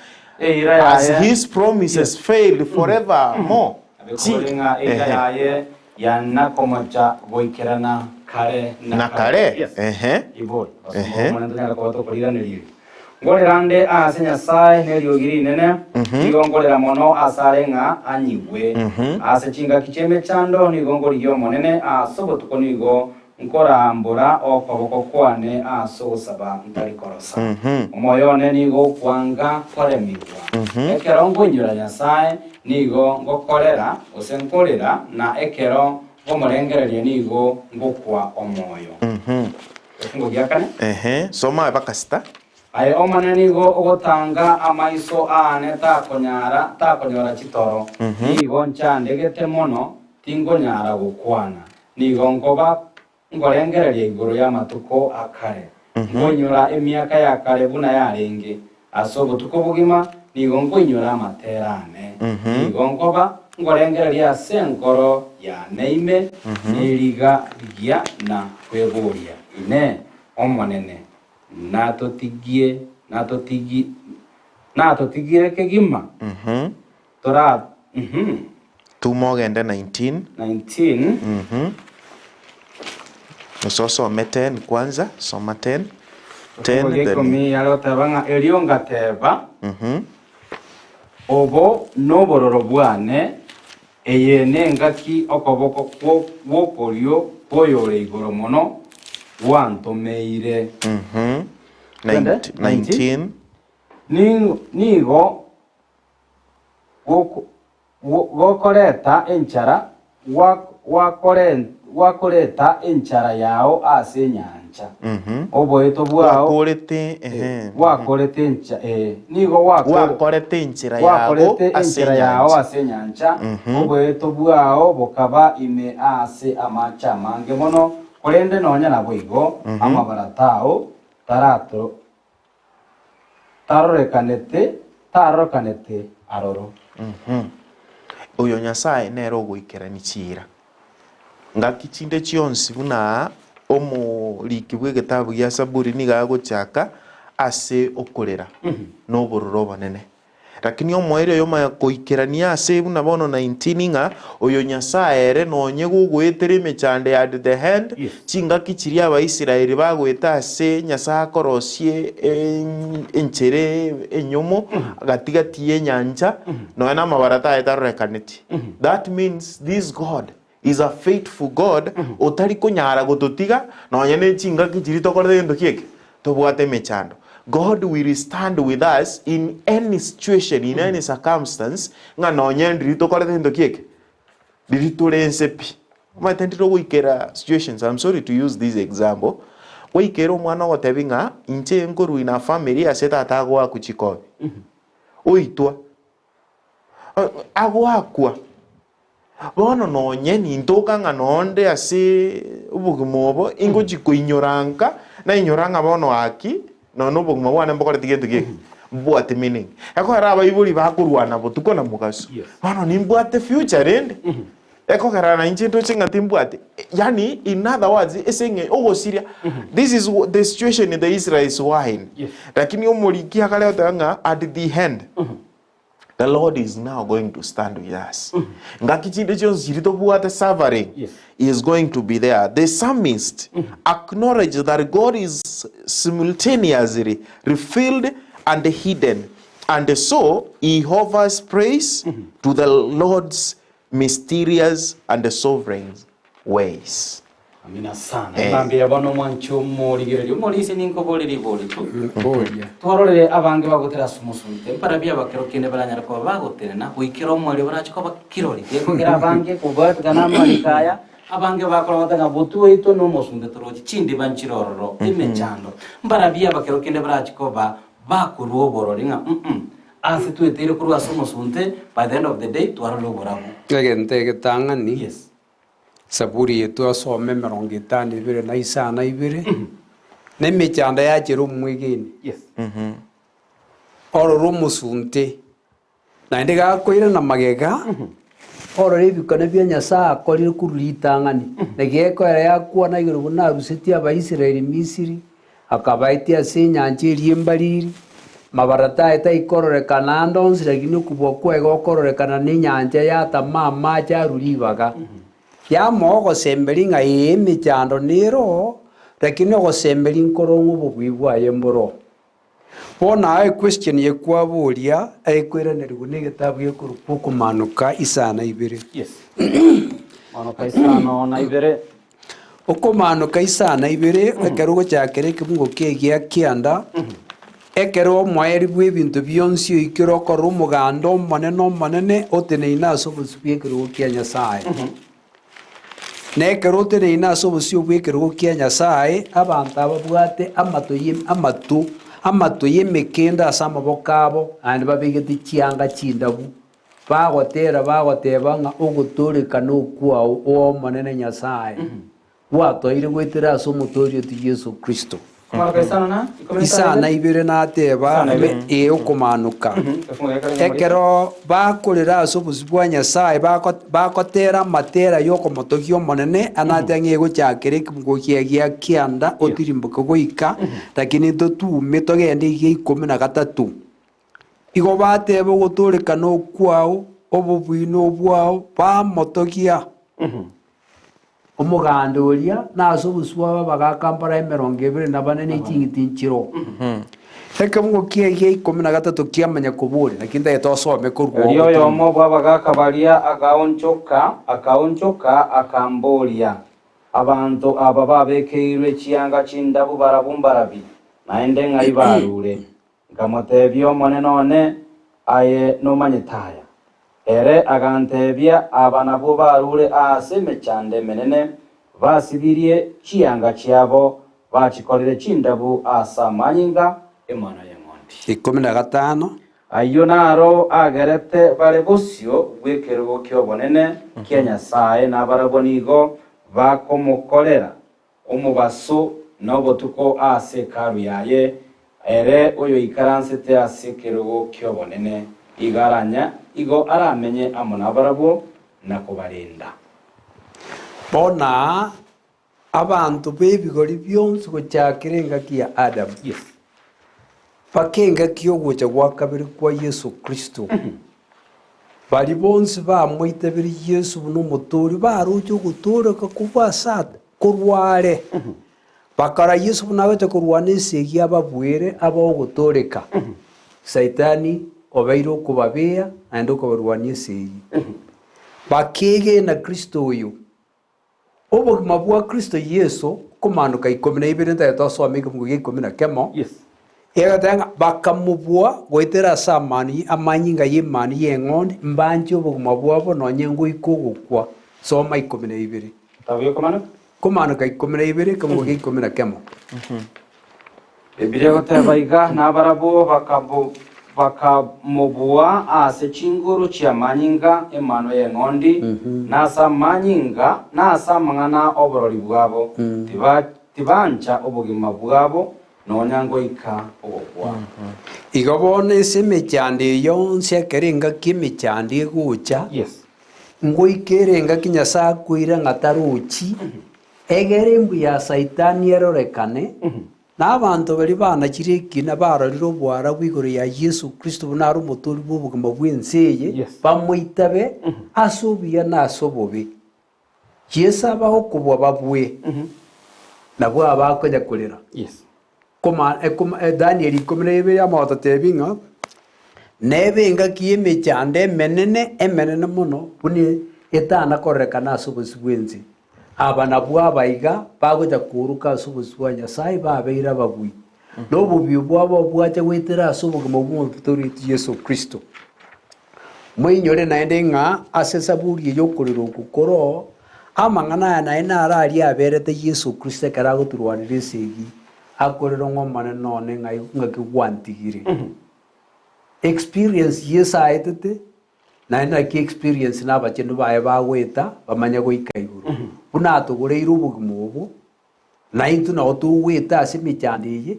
as his promises fail forevermore abekorenga yaye yanakomacha goikerana kare na kare ibo mwana ndanga ko to kolira neli ngorerande ase Nyasaye neriogiri inene nigo ngorera mono asare ng'a anyigwe ase chingaki chieme chando nigo ngorigio monene ase obotuko nigo nkorambura okoboko kwane ase ogosaba ntarikorosa omoyo one nigo okwanga koremirwa ekero ngonyora Nyasaye nigo ngokorera ose nkorera na ekero ngomorengereria nigo ngokwa omoyo ngogiakane soma bakasita aye omane nigo ogotanga amaiso ane takonyora chitoro nigo nchandegete mono tingonyara gokwana nigo ngoba ngorengereria iguru ya matuko akare ngonyora emiaka ya kare buna yarenge ase obotuko bugima nigo ngonyora amaterane nigo ngoba ngorengereria ase enkoro ya neime neriga rigia na kweburia ine omonene natotigire kegima tora tumogende 19 Usosome 10 kwanza, soma 10. 10 then alotabanga eliongateba obo nobororo bwane eyene ngaki okoboko kwokorio koyore igoro mono wantomeire 19 nigo gokoreta enchara wakoreta enchara yao ase nyanja oboeto bwao wakorete encha nigo wakorete enchara yao ase nyanja oboeto bwao bokaba ime ase amachama nge mono korende nonya nabo igo amabaratao tarorekanete aroro uyo Nyasaye nero goikerani chira ngaki chinde chionsi buna omuliki bw'egitabu gya Saburi nigagochaka ase okorera n'obororo bonene lakini omoere yoma koikerania ase buna bono 19 ng'a oyo Nyasaye ere nonye gugwetera emechande at the hand chingaki chiri Abaisiraeli bagweta ase Nyasaye akorosie enchere enyomo gatigati y'enyanja nonya amabarata etarorekaneti. That means this God is a faithful God otari konyara gototiga nonya ne chingaki chiri tokorete gento kieke tobwate mechando. God will stand with us in any situation, in any circumstance. Nga nonye ndiri korete gento kieke ndiri turensepi matendiro goikera situations. I'm sorry to use this example. Goikera omwana ogotebi ng'a inche nkoru in a family ase tata agwa kuchikobi oitwa agwa akwa bono nonye nintoka ng'a nonde ase obogimobo ingochiko inyoranka na inyoranga bono aki nono obogimo bwane mbokoreti gento kieke mbwate meaning eko era abaibuli bakurwana botuko na mugaso bono nimbwate future rende eko karana inche ntoche ng'ati mbwate yani in other words esenge ogosiria this is the situation the Israelites were in lakini omoliki akale otanga at the end the Lord is now going to stand with us. Ngaki chinde chionsi chiri tobwate suffering is going to be there. The psalmist acknowledge that God is simultaneously revealed and hidden, and so he offers praise to the Lord's mysterious and sovereign ways. Amina sana. Bambira bano mwancho morigererio morisi ninko boliri bolitu. Twarorere abange bagotera sumusunte parabia bakero kene baranyara ko bagotera na kuikiro mwali barachiko bakirori. Kera abange kubatga na malikaya abange bakora batanga botu eito no mosunde toroji chindi banchirororo imechando. Parabia bakero kene barachiko bakuru borori nga ase tuetere kuru asumusunte by the end of the day twarolo borabu. Kegente getangani. Yes. Saburi yetu asome 52 na isana ibere nemechanda yachero mwigeni ororo musunte na ndega koira na magega ororo ibikana bya Nyasaye akorire kuritangani negeko era yakuona iguru buna ruseti Abaisiraeli Misiri akabaitia ase nyanja eriembariri mabarata eta ikororekana ndonsi lakini kubwa kwego okororekana ni nyanja yatamama charuribaga ya mogo sembeli nga emechando nero lakini ogosembeli nkorongo bobwibwa yemboro bona ai question ye kwaburia ai kwiranirwo ni gitabu gikurupu kumanuka isana ibere. Yes. Manuka isana na ibere. Okumanuka isana ibere ekero gochakere kibungo kegia kianda. Ekero mwaeri bwe bintu byonsi ikiro koro mugando monene otene inaso busubye kiro kia Nyasaye. Nekero otene inaso busubye kiro kia Nyasaye abantu ababwate amatu yemekenda asama bokabo andi babigeti chianga chindabu bagoteba nga ogotoreka no kwao o monene Nyasaye. Watoire gwetera aso mutorio ti Yesu Kristo. Isana ibere nateba okumanuka ekero bakorera aso busubwa Nyasaye bakotera matera yokomotogio monene anatengi gochakere kibugokia kianda otirimbuka goika lakini totume togende ige 13 igo bateba gotoreka no kwao obubwino bwao bamotogia omuganda oria naso buswa bagakampara 24 n'ekingitinchiro ekabungo kiege 13 kiamanya kuburi lakini etosome kurwo yo yomo babagakabaria akaonchoka akamboria abantu aba babekeirwe chianga chindabu barabumbarabi naende ngai barure nkamotebio monenone aye no manyetaya ere agantebia abana bo barure aseme chande menene basibirie chianga chiabo bachikorire chindabu asamanyinga emana y'engondi 15 ayo naro agerete bare bosio bwekerwo kyo bonene kia Nyasaye nabarabonigo bakomukorera omubaso nobotuko ase karu yaye ere oyo ikaransete ase kerwo kyo bonene igaranya igo aramenye amona barabo nakubarinda bona abantu bebigori byonse gochakirenga kia Adam. Yes. Pakenga kiogocha gwakabiri kwa Yesu Kristo. Bari bonse bamwitabiri Yesu n'umutori barujo gutoreka kubasata kurware. Bakara Yesu nawete kurwane segi ababwere abo gutoreka. Saitani obairo kubabea ando kubarwanie segi. Bakege na Kristo uyu. Obo mabwa Kristo Yesu kumanuka 12 ntayeto amiga mugiye 10. Yes. Egatanga bakamubwa goitera samani amanyinga yemani yengondi mbanje obuguma bwabo nonyengo ikogukwa soma 12. Tabiyo kumanuka 12 kamugiye 10. Biblia gotebaiga nabarabo bakamubua ase chinguru chia manyinga emano yengondi nasa manyinga nasa mangana oborori bwabo tibancha obugima bwabo nonyango ika ogwa igabone semechande yonse kerenga kimechande gucha. Yes. Ngoikerenga kinyasa kwira ngataruchi egerembu ya Saitani erorekane n'abantu bari banakirikina barariro bwara bwigoro ya Yesu Kristo bunari umutori bw'ubugima bw'enseye bamwitabe asubiya nasobobe Yesu abaho kubwa babwe nabwo abakonya kurera. Yes. Daniel 12 amata tebinga nebenga kieme chande menene muno buni etana korrekana asubusubwenzi abana bwa baiga bagoja kuruka asubuswa Nyasaye babeira babwi nobubi bwabo bwaje wetera asubugimo bw'umutori Yesu Kristo mwinyore naende nga asesaburi yokorero gukoro amangana na arari aberete Yesu Kristo karaguturwanire segi akorero ngomane none ngakigwantigire experience yesa aitete na ki experience na bachendu bae bagweta bamanya goikaiguru una tugureiru bugumubu na into na otugweta asimichaniye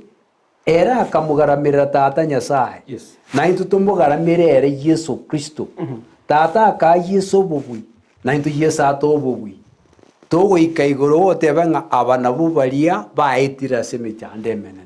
era akamugaramira tata Nyasaye. Yes. Na into tumugaramira ere Yesu Kristo tata ka Yesu bubwi na into Yesu to bubwi togo ikaiguru otebanga abana bubaria baitira asimichande menene.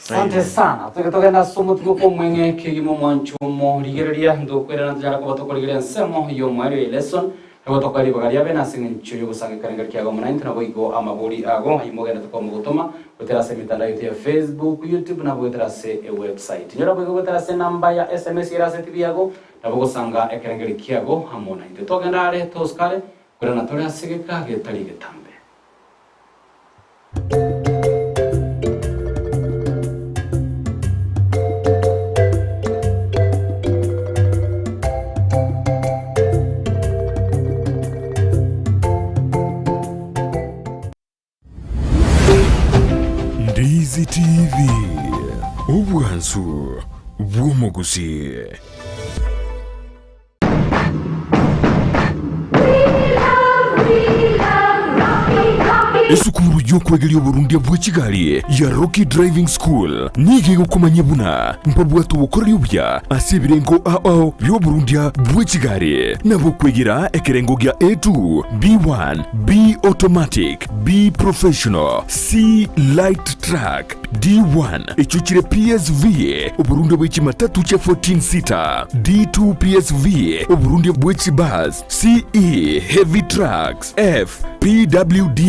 Asante sana. Tugenda somo tuko mwenge kigimo mwanchumo ligereria ndo kwera natjara ko batokoligeria nsemo yo mwari lesson ego tokari bagaria bena singincho yo gusanga karengari kyago munainti nabo igo amaburi ago imogenda tukomo gutuma gutera se mitandao ya Facebook, YouTube nabo gutera se website nyora bwo gutera se namba ya SMS ira se TV yago nabo gusanga ekarengari kyago hamona inte togenda are toskare kurana tore asigeka getari getambe. Ndizi TV ubwansu bw'omugusi. Esukuru y'okwegerya oburundi bw'ekigali ya Rocky Driving School nige okumanya buna mpabwatu bukorera obya ase ebirengo ao by'oburundi bw'ekigali nabo kwegera ekirengo gya A2 B1 B Automatic B Professional C Light Track D1 ekyukire PSV oburundi bw'ekimatatu kya 14 seater D2 PSV oburundi bw'ekibus CE Heavy Trucks F PWD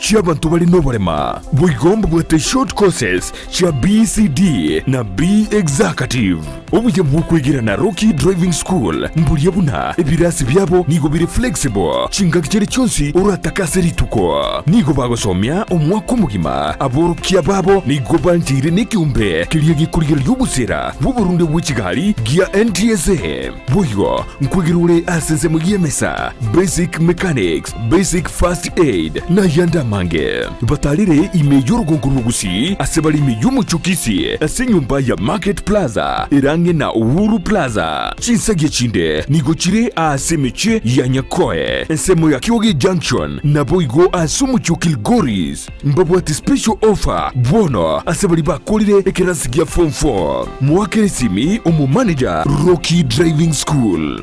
cy'abantu bali n'oburema bwigomba bwate short courses cya BCD na B Executive obuye bw'okwegira na Rocky Driving School mbulye buna ebirasi byabo nigo biri flexible kinga kiri cyonsi urataka serituko nigo bagosomya omwaka omugima aborokia babo nigo banjire n'ikiumbe kiriye gikurigiro y'ubusera bw'Uburundi bw'Kigali gya NTSA bwigo nkwigirure asenze mu yemesa basic mechanics basic first aid na yanda mange batalire imeyo rugonguru Gusii asebali imeyo muchukisi asenyumba ya Market Plaza irange na Uhuru Plaza chinsage chinde nigochire asemeche ya Nyakoe ensemo ya Kiogi Junction na boigo asumuchukil Goris mbabu ati special offer bono asebali bakolire ekerasi ya form 4 mwakere simi umu manager Rocky Driving School.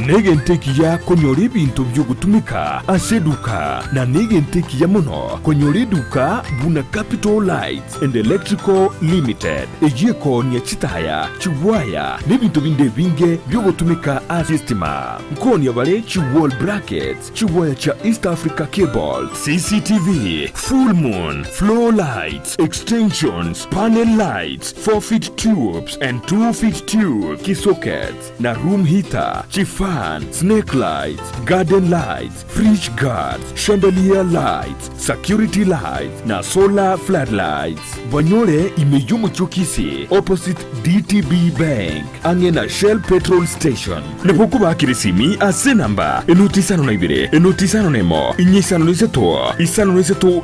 Nege nteki ya konyori bintu byo gutumika aseduka na nege nteki ya mono konyori duka buna Capital Lights and Electrical Limited ejeko nya chitaya chiwaya n'ibintu binde binge byo gutumika asistima nkoni yabale chiwall brackets chiwaya cha East Africa Cable CCTV full moon floor lights extensions panel lights 4-feet tubes and 2-feet tube sockets na room heater chifa snake lights, garden lights, fridge guards, chandelier lights, security lights, na solar floodlights. Banyore imejumu chukisi opposite DTB Bank, ange na Shell Petrol Station. Nepoku bakirisimi ase namba enotisano na ibire, enotisano nemo, inyisano niseto,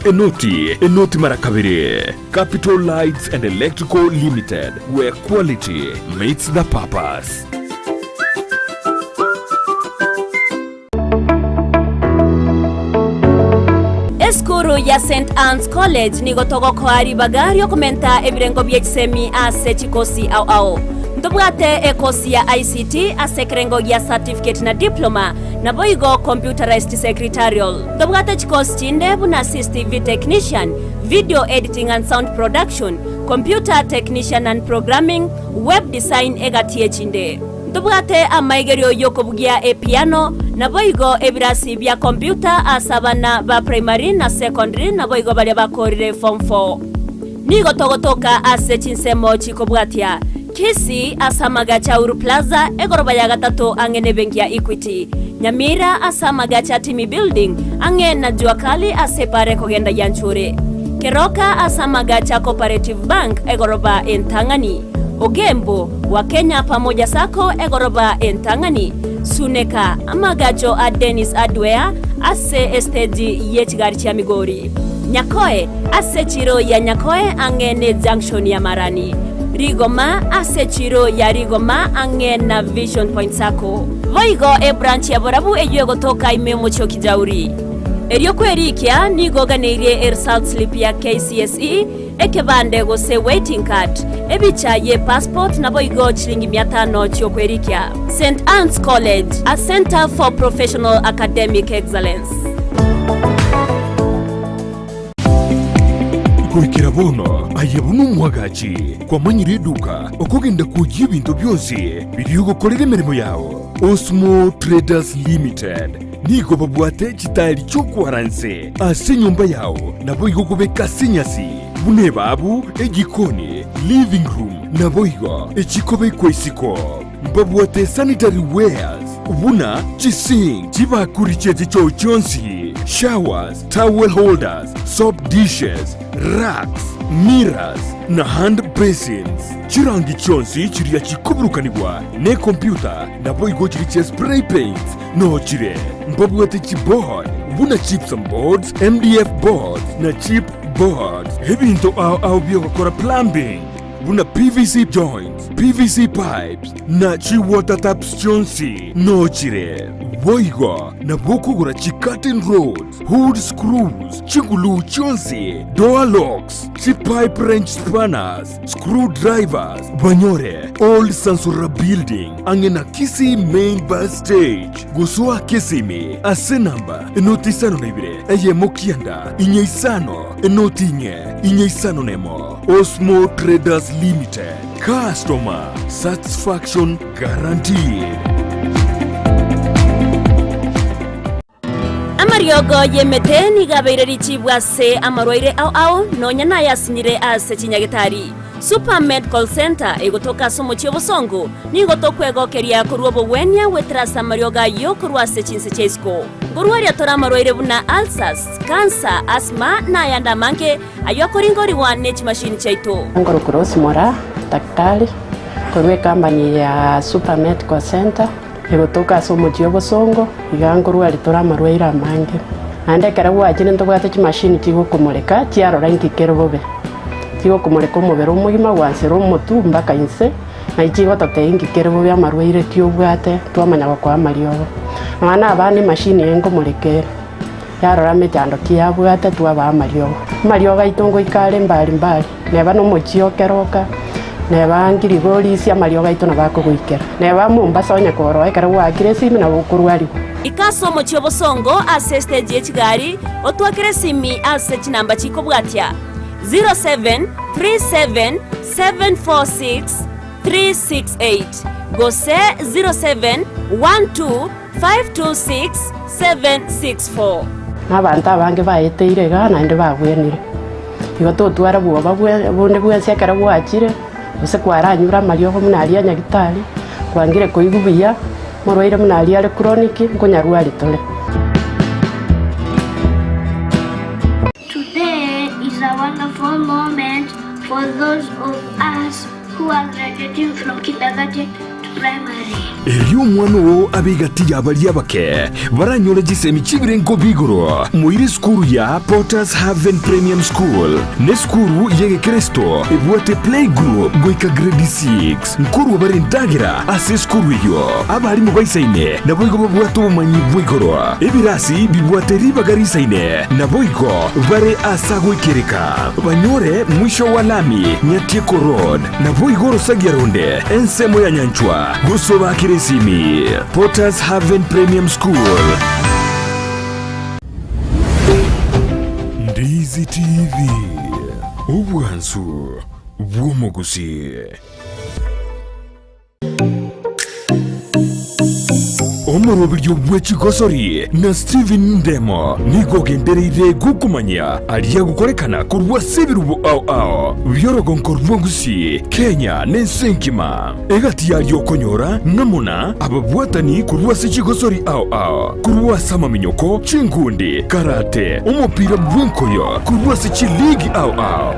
enoti marakabire. Capital Lights and Electrical Limited, where quality meets the purpose. Eskuru ya St. Anne's College nigo togo kwa AMAEGERIO komenta ebirengo byekisemi ase chikosi au ndobwate ekosi ya ICT ase kirengo ya certificate na diploma na boigo computerized secretarial ndobwate chikosi chinde buna CCTV technician video editing and sound production computer technician and programming web design egatie chinde ndobwate AMAEGERIO yokobugia piano na boigo ebirasi bya computer asabana ba primary na secondary na boigo bali bakorire form 4 nigo togotoka ase chinsemo chikobwatia Kisii asamaga cha Uhuru Plaza egoroba ya gatatu angene benki ya Equity Nyamira asamaga cha Timi Building ange na juakali asepare kogenda yanchure Keroka asamaga cha Cooperative Bank egoroba entangani Ogembo wa Kenya pamoja sako egoroba entangani Suneka amagacho a Dennis Adwea ase estedi yechigari cha Migori Nyakoe ase chiro ya Nyakoe angene junction ya Marani Rigoma ase chiro ya Rigoma angena Vision Point sako Voigo branch ya Borabu ejuego toka imemo choki jauri Erio kwerikia nigoga neirie result slip ya KCSE ekebande gose waiting card ebicha ye passport na boigo chilingi 500 chokwerikia St. Anne's College, a center for professional academic excellence. kwikira bono ayebona umwagaji kwamanyira iduka okugenda kujya ibintu byose biri gukorera imirimo yawo. Osmo Traders Limited nigo babwate kitali cyo kwaranse ase nyumba yawo nabo igo kubeka sinyasi bune babu egikoni living room nabo igo ekikobe kwesiko babwate sanitary wares ubuna Kisii chibakurichete cyo cyonsi showers, towel holders, soap dishes, racks, mirrors na hand basins. Chirangi chonsi chiriya chikuburukanibwa ne computer nabo igo chiriche spray paints no chire mbabwate chipboard buna chips and boards, MDF boards na chip boards. Ebinto au byo gukora plumbing buna PVC joints, PVC pipes na chi water taps chonsi no chire boigo na bokugura chi curtain rods, hood screws, chigulu chonsi, door locks, chi pipe wrench spanners, screwdrivers. Banyore old Sansura building angena Kisii main bus stage gusua Kisimi ase namba enoti sano nebire eye mokianda inye isano enoti inye isano nemo. Osmo Traders Limited, customer satisfaction guaranteed. Amariogo yemete nigabeire richibwa se amarwaire au nonya na yasinire ase chinyagitari. Super Medical Center egotoka somo chiobosongo nigotokwegokeria kuruobo wenya wetrasa marioga yo kurwase chinse chesko. Gurwaria tora amarwaire buna ulcers, cancer, asthma na yanda manke ayokoringori wa nech machine chaito. Ngoro kurosi mora daktari kurwe company ya Super Medical Center egotoka somo chiobosongo igangurwa ritora amarwaire amange. Ande karawa chine ntobwate chi machine chigo kumureka chiarora nkikero bobe. Tigo kumureka umubero umugima wansero umutu mbaka inse na ikigo tatengikere bo byamarwaire kyobwate twamanya kwa mariogo abana abandi machine yengo murekera yarora metando kyabwate twaba mariogo itongo ikale mbali neba no muchiokeroka neba ngirigori cia mariogo itona bakugwikera neba Mombasa onye koro ekara wakire simi na bukurwari ikaso mochiobosongo ase stage yechigari otwakire simi ase chinamba chiko bwatia 0737746368 Gose 0712526764 Nabanta bange baeteire gana inde bagwenire igo totwara bwoba bonde bwense kara bwachire ese kwaranyura mariogo munaria nyagitari kwangire koigubiya morwaire munaria le chronic nkonyarwari tole. A wonderful moment for those of us who are graduating from kindergarten to primary. Iyo mwana wo abigati yabali abake baranyole gisemi chibirengo bigoro muiri skuru ya Potters Haven Premium School ne skuru yege Kristo ibwate play group goika grade 6 nkuru barindagira ase skuru yo abali mu bayisaine na boigo bwatu umanyi bwigoro ibirasi bibwate ribagarisaine na boigo bare asago ikereka banyore mwisho wa lami Nyatieko Road na boigo rosagiaronde ensemo ya Nyanchwa gusoba Kirisimi Potters Haven Premium School. Ndizi TV ubwansu bw'omugusi. Omurobiryo bw'ekigosori na Steven Ndemo nigo gendereire gukumanya aliya gukorekana kurwa sebirubu ao byorogonko rw'Gusii Kenya n'ensenkima egati yalyo konyora namuna ababwatani kurwa sekigosori ao kurwa sama minyoko chingundi karate umupira bw'enkoyo kurwa sechi league ao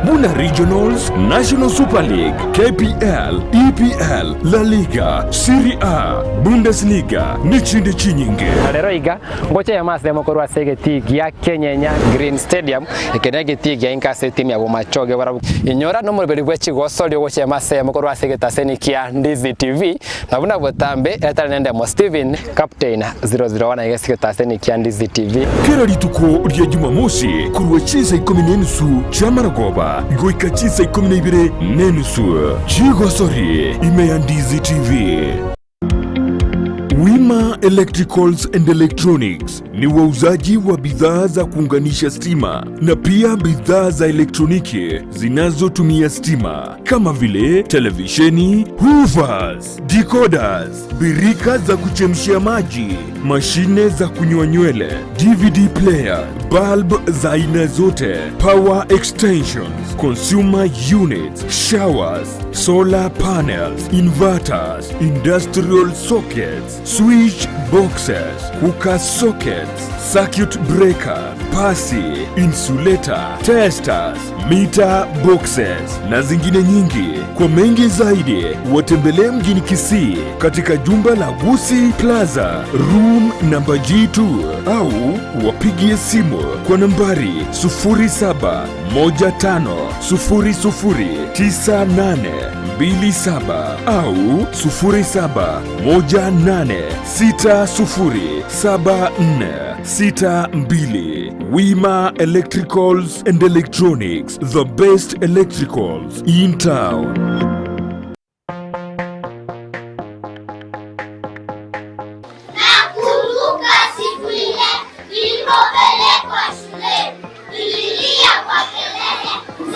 buna regionals National Super League KPL EPL La Liga Serie A Bundesliga chinde chinyinge rero iga ngoche ya mas demo korwa sege tigi ya Kenya Green Stadium ekenege tigi ya inkase timu ya bomachoge bara inyora no murberi bwechi gosoli ngoche ya mas ya korwa sege taseni kia Ndizi TV na buna botambe etale nende mo Steven captain 001 igesike taseni kia Ndizi TV kera lituko rya Jumamosi kurwa chisa 10 chamara goba goika chisa 12 chigosori ime ya Ndizi TV. Wima Electricals and Electronics ni wauzaji wa bidhaa za kuunganisha stima na pia bidhaa za elektroniki zinazotumia stima kama vile televisheni, hoovers, decoders, birika za kuchemshia maji, mashine za kunyoa nywele, DVD player, bulb za aina zote, power extensions, consumer units, showers, solar panels, inverters, industrial sockets, switch boxes, cooker sockets, circuit breaker, pasi, insulator, testers, meter boxes na zingine nyingi. Kwa mengi zaidi, watembelee mjini Kisii katika jumba la Gusii Plaza, room namba G2 au wapigie simu kwa nambari 0715009827 au 0718607462. Wima Electricals and Electronics, the best electricals in town. Nakumbuka siku ile nilipopelekwa shule, nililia kwa kelele.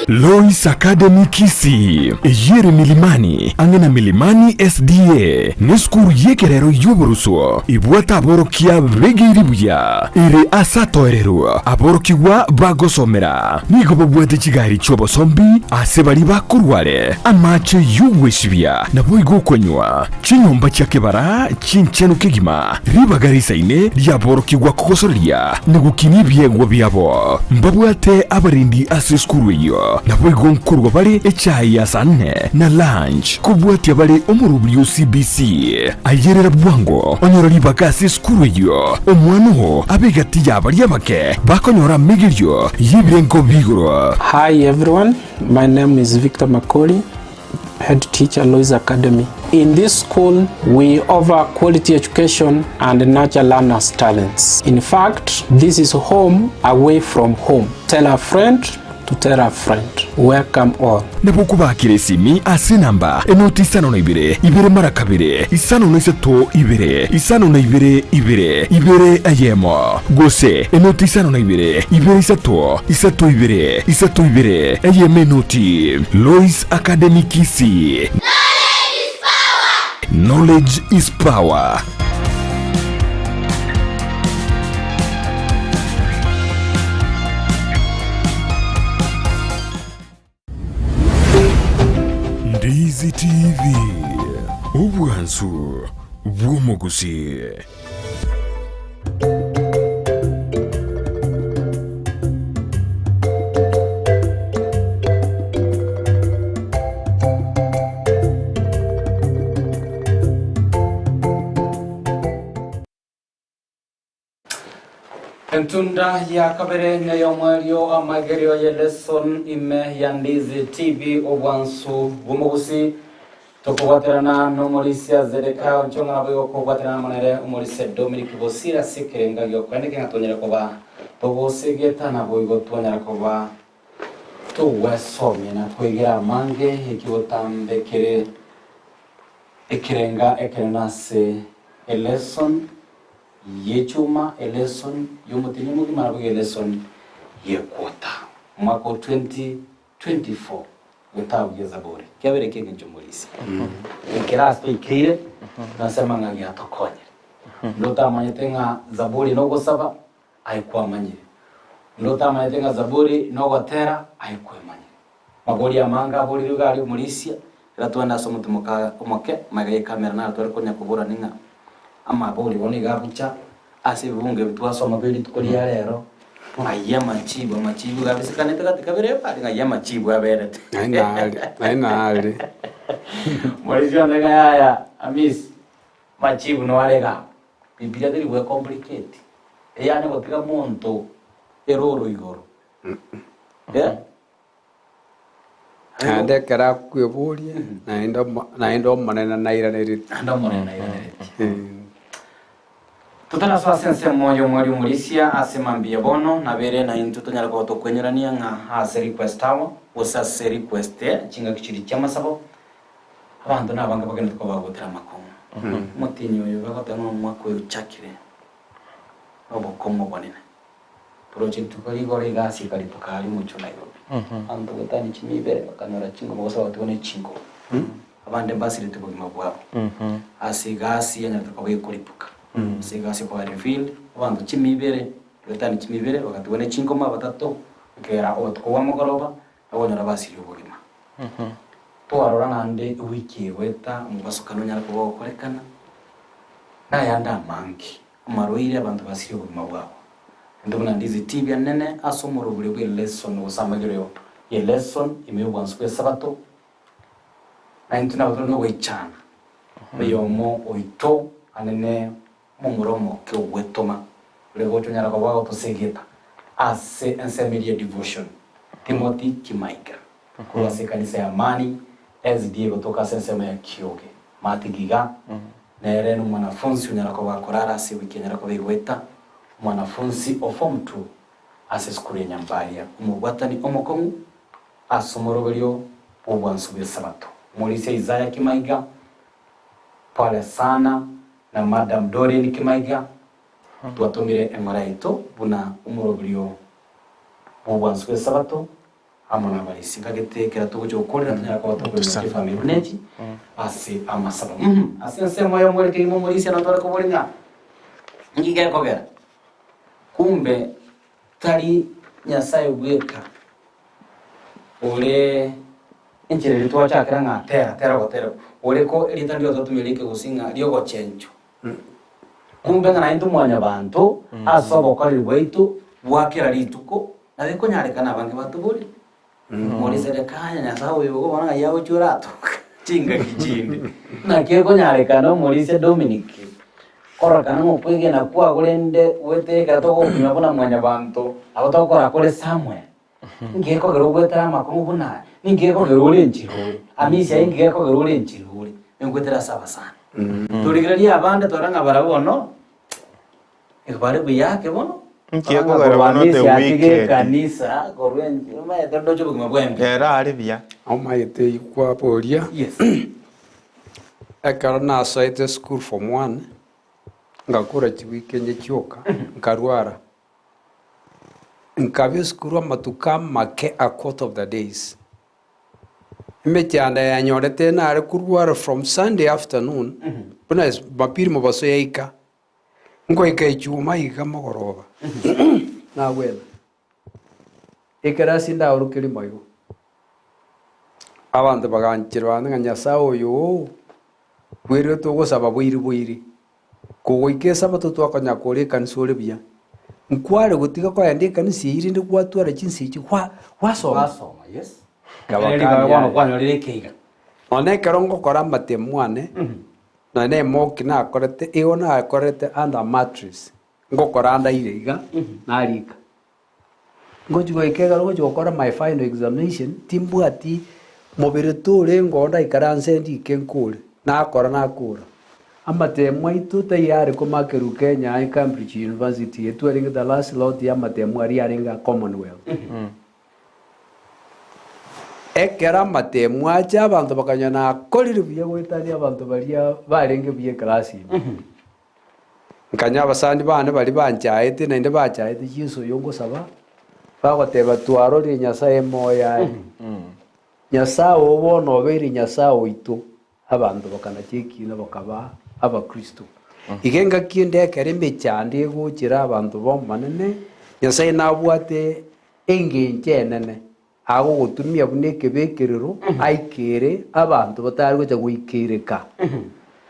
Lois Academy Kisii eyere milimani angena milimani SDA neskuru yekerero yoboruso ibwata aborokia begiribuya ire asatoerero aborokiwa bagosomera nigo bobwete kigari cyobosombi asebali bakurware amache yuweshibya nabo igokonywa chinyomba cyakebara chinchenu kigima ribagarisaine ryaborokiwa kugosoria negukinibye byabo mbabwate abarindi aseskuru iyo nabo igonkurwa bali echayi ya sanne na lunch kubwatia bali omurubli UCBC ayerera bwango onyorori bakasi skuru iyo omwano abegati yabali yabake bakonyora migirio yibirengo biguro. Hi everyone, my name is Victor Makoli, head teacher Lois Academy. In this school, we offer quality education and nurture learners' talents. In fact, this is home away from home. Tell a friend to tell a friend. Welcome all. Nebukubakire esimi ase namba enoti 52 ibere mara kabiri isano na isato ibere isano na ibere ayemo gose enoti 52 ibere isato ibere ayeme enoti. Lois Academy Kisii. Knowledge is power. Ndizi TV, ubwansu bw'omugusi. Entunda ya kabere nyayo mwario AMAEGERIO ya lesson ime ya Ndizi TV obwansu bumugusi tokubaterana no Morisia zereka onchonga nabo kubaterana monere Morisia Dominic Bosira sekerenga yo kwandike ngatonyera koba tobosegeta nabo igotonyera koba tuwasomye na twegera mange ikibotambekere ekerenga ekerenase lesson yechuma lesson yomutini mugimara bwe lesson yekwota mwaka 2024 wetabye zaburi kyabere kenge njumulisi ikirasi ikire nasema ngangia tokonye ndota manyetenga zaburi no gosaba aikwa manyire ndota manyetenga zaburi no gotera aikwa manyire magori amanga buri rugali mulisia ratwanda somutumuka umoke magaye kamera na twari konya kubura ninga ama boli boni gabucha ase bunge bitwasoma beli tukolia rero ayama chibo gabisikane katika bere pali ngayama chibo aberete aina ali Morisia ndega ya amis machibo no alega biblia deri we complicate eyane gotiga monto eroro igoro ande kara kweburia naendo manena nairaniri tutana so asense moyo mwali Morisia asemambia bono na bere na intuto nyara ko to kwenyerania nga ase request tawo usa se request chinga kichiri chama sabo abantu nabanga bagenda ko bagotera makomo mutinyo yo bagotema mwako uchakire obokomo bwanene project kali gore gasi kali tukali mucho Nairobi ando gutani chimibere bakanora chingo bosa batubone chingo abande basire tubugima bwabo asigasi yanya tukabaye kulipuka asigasi kwa reveal abandu chimibere gutani chimibere bakatubone chingo batatu kera otko mugoroba abonyora basire ubugima twarora nande wiki weta mubasukano nyara kubo korekana na yanda manki maroire abantu basire ubugima bwabo ndabona Ndizi TV nene asomoro buri lesson usamagereyo ye lesson imebwansu kwa sabato na intuna no wechana beyomo oito anene mumuromo ke wetoma lego tunyara kwa bago tosegeta ase ensemedia devotion Timothy Kimaiga kwa kanisa ya Amani SDA kutoka sensema ya Kioge matigiga nere no mwanafunzi unyara kwa bakorara si wiki nyara kwa weta mwanafunzi o form 2 ase skuru ya Nyambaria umugwatani omokomu asomoroberio obwansu bwa sabato Mulisia Isaiah Kimaiga pale sana na Madam Doreen Kimaiga tuwatumire emaraito buna umoroberio obwansu bwa sabato amona balisinga getekera tugoje ukorera tunyara kwa batokorera family neji ase amasaba ase nsemo yo mweleke imo Mulisia na tore ko bolinga ngige kogera kumbe tari Nyasaye bweka ore injire litwa chakira ngatera gotera ore ko elita ndio tutumeleke gusinga lyo gochenjo kumbe ngana intu mwanya bantu asobo kali bwaitu bwakira lituko na biko nyarekana bange batubuli muri serekanya Nyasaye uyo bana yawo churato chinga kijindi na kiko nyarekana muri se Dominic Korakana mukwege na kuwa kulende wete gatoko kunyabona mwanya bantu abotokora kole samwe ngeko gero gwetera makomo buna ngeko gero lenchirure amisi ngeko gero lenchirure ngwetera saba sana tuligirelia abande toranga barabono ekbare buyake bono ngeko gero bono te weekend kanisa gorwenji ma tondo chobo kumabwembe era alivia Amayete ikwa poria yes akarana site school form 1 ngakura chiwikenye chioka nkarwara nkabyo skuru amatuka make a quarter of the days imechanda yanyorete na ari kurwara from Sunday afternoon buna mapiri mubaso yaika ngo ikaichuma ikamogoroba na wena ikarasi nda urukiri moyo abantu baganchirwa Nyasaye uyu bwire tugusaba bwiri kugoike sabato twakonya kore kansore bia nkware gutiga kwa yandika nisiri ndi kwatwara chinsiki kwa wasoma yes kabakani wano kwano lirikeiga one karongo kora matemwane na ne moki na korete iona korete under mattress ngokora anda iriga na rika ngojugo ikega ngojugo kora my final examination timbwati mobere tore ngonda ikaranse ndi kenkure na kora na kura amatemwa itu tayari kumakeru Kenya Cambridge University etu aringa the last lot ya matemwa ari aringa Commonwealth ekera matemwa cha abantu bakanyana kolire biye gwetani abantu baria barenge biye class nkanya abasandi bane bari banjaete na inde bajaete Yesu yongo saba bagoteba twaro ri Nyasaye moya Nyasaye obono beri Nyasaye itu abantu bakana chekina bakaba aba Kristo igenga kiende kerembe cyande gukira abantu bo manene Nyasaye nabwate engenje nene ago gutumia buneke bekerero aikere abantu batari gocha guikireka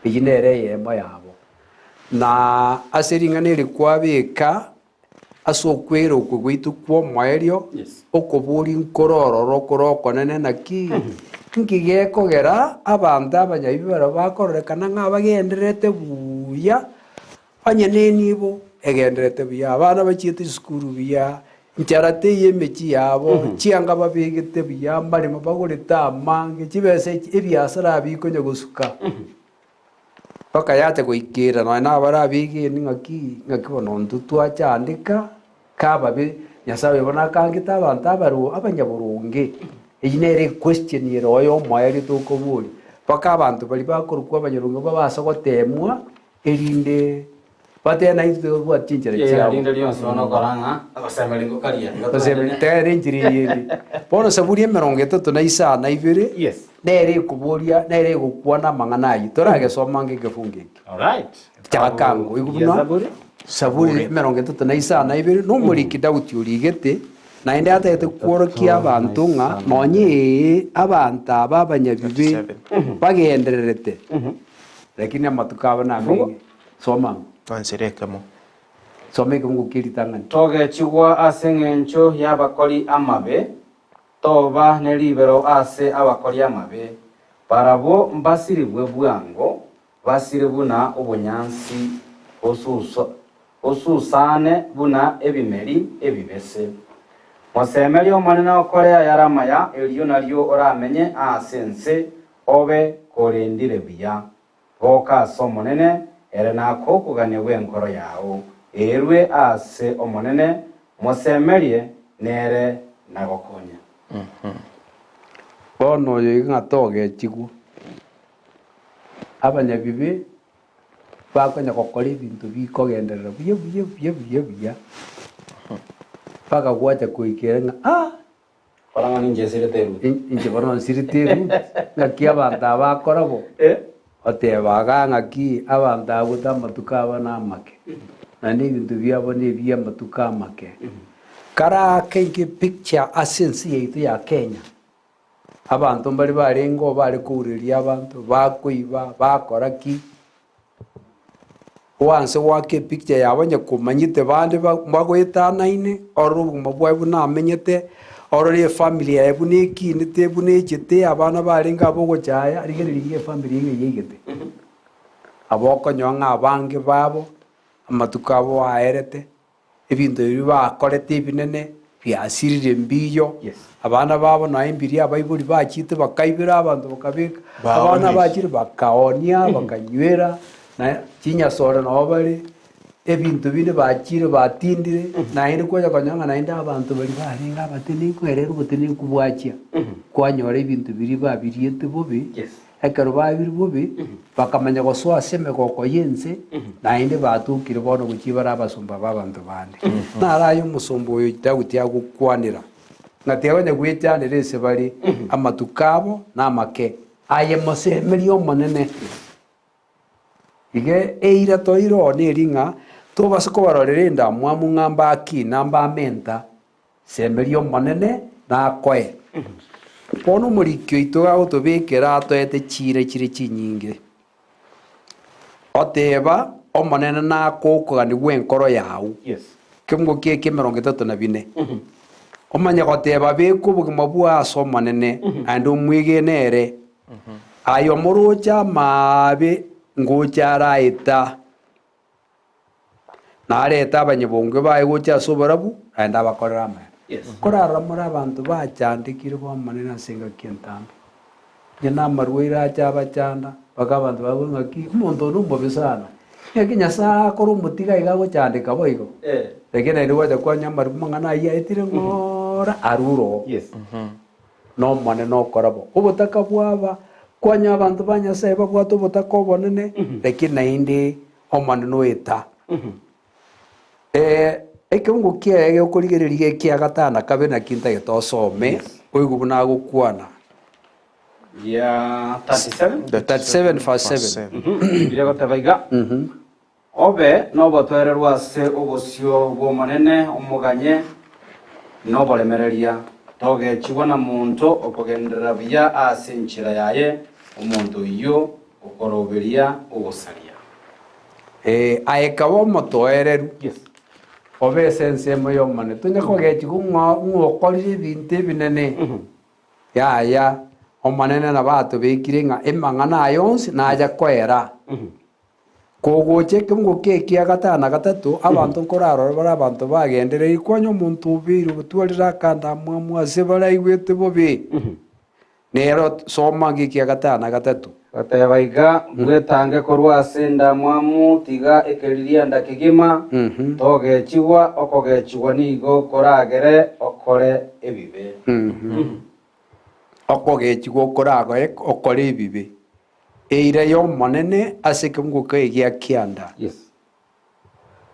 iginere yemo yabo na aseringanire kwabeka asokwero kugwitu kwa mwaerio okoburi nkorororo koroko nene naki ngigekogera abantu abanyabibara bakorekana ng'abagenderete buya banyenenibo egenderete buya abana bachiete skuru buya ncharate yemechi yabo chianga babegete buya mbali mabagoreta amange chibese ebiasara bikonye gusuka bakayate goikira na barabigi ngaki bono ntutwa chandika kababe Nyasaye bona kangita abantu abaru abanyaburunge ijinere question yero yo mwari to koburi paka abantu bali bakorukwa abanyarwanda babasa gotemwa erinde batena itwe gwatchinjira ya rinde lyonse ono koranga agosemelingo karia tere njiri yindi bono saburi 32 yes nere kuburia nere gukwana mang'anayi torage somange gefunge all right chakango igubuna saburi 32 no muliki dauti urigete na inde atete kworokia abantu nga nonye abantu ababanyabibe bagendererete lakini amatukaba namenye somango Twansirekamo. someke ngukiritangan toge chigwa ase ng'encho y'abakori amabe toba neribero ase abakori amabe barabo mbasiribwe bwango basire buna obunyansi osusane buna ebimeri ebibese mosemeri omanene okorea yaramaya eliyo naryo oramenye ase nse obe korendire buya goka ase omonene ere nako okogania bw'enkoro yago erwe ase omonene mosemerie nere nagokonya bono oyo ng'atoge chigwa abanyabibe bakonya gokora ebinto bikogenderera buya paka gwacha kuikera ng'a baranga ninjesirete eruti inche bono nsirite eruti ng'aki abantu abakorabo otebaga ng'aki abantu abuta amatuka aba namake na n'ebinto byabo n'ebya amatuka amake karake nke picture ase ensi yaitu ya Kenya abantu mbari barengo bari kuuriria abantu bakoiba bakora ki wanse wake picture yabonye kumanyite bandi bagoetanaine orubuguma bwabu namenyete orore family yabu nekinite bunechete abana barenga bogochaya arigeririye family yegete aboko nyonga abange babo amatuka abo aerete ebintu bibi bakorete binene byasirire mbiyo abana babo na imbiri abayiburi bakite bakaibira abantu bakabika abana bakire bakaonia bakanywera na chinya sora no bari ebintu bine bakire batindire na inde koja kanyanga na inde abantu bari barenga batini kwerera ubutini kubwachia kwanyora ebintu biri babiriete bobi ekero babiri bobi bakamanya goswa seme goko yense na inde batukire bono gukibara abasumba babantu bandi narayo musumbu uyu tagutia gukwanira ngateganya gwetyanire ese bari amatukabo namake aye mosemeri omonene ige eira toiro neringa tobase kobarorera endamwamu ng'amba aki namba amenta semeri omonene nakoe bono omorikio ito gagotobekera atoete chire chinyinge oteba omonene nakokogani enkoro yau kemugoki eke 34 omanya goteba beka obogima bwase omonene aende omwegenere ayo morocha mabe ngocha araeta nareta abanyebonge bae gocha ase oborabu aende abakorera amaya korara muri abantu bachandikire bomanene ase engaki entambe ng'ina amarwaire acha abachanda mpaka abantu babona ng'aki omonto ono omobe sana ng'aki nyasaye akora omotiga iga agochandika boigo lakini aende gwacha kwanya amarubu mang'ana ayaetire ng'ora aruro nomonene okorabo obotaka bwaba kwanya abantu ba nyasaye babwate obotaka obonene lakini naende omonene oeta ekiungo kiege okorigereria kia gatana kabe na kinta getosome oigu buna gukwana ya 37 verse 7 bire gotebaiga obe no botwererwa ase obosio bw'omonene omuganye no boremereria togechigwa na muntu okogenderera buya ase enchira yaye omuntu iyo okoroberia ogosaria aekaba omotoereru obe esense emo yomane tonya kogechigu ng'okorire ebinto ebinene yaya omanene na batobekire ng'a emang'ana ayonsi naja koera kogocha ekimugoki ekia gatana gatatu abantu nkorarora bara abantu bagendereire kwanya omonto obeire gotwarire akandamwamu ase baraigwete bobe nero soma ngikia gatana gatatu gatebaiga bwetange korwa ase endamwamu tiga ekeriria ndakigima togechigwa okogechigwa nigo koragere okore ebibe okogechigwa okoragere okore ebibe eire yo monene ase kimuguka egia kianda. Yes.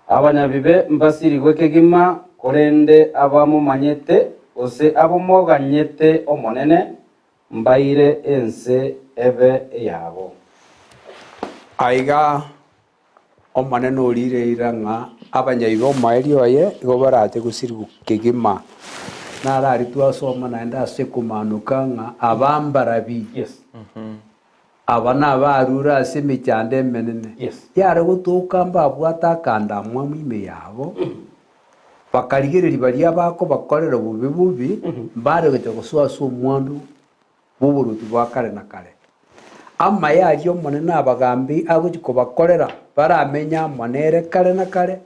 Abanyabibe mbasiri gwekegima korende abamo manyete ose abomo ganyete omonene mbaire ense ebe yabo. Aiga omonene orire iranga abanyabibe omaeri oye igo barate gusiri kegima narari twasoma naenda ase kumanuka ng'a abambarabi. Yes. Aba nabarura ase emichando emenene. Yes. Yare gotuka mbabwata akanda mwamu ime yabo bakarigereria baria bako bakorera bubi mbare gocha goswaswa omwandu bw'oboruti bwa kare na kare. Amaye aria omonene abagambi agochi kobakorera baramenya amonere kare na kare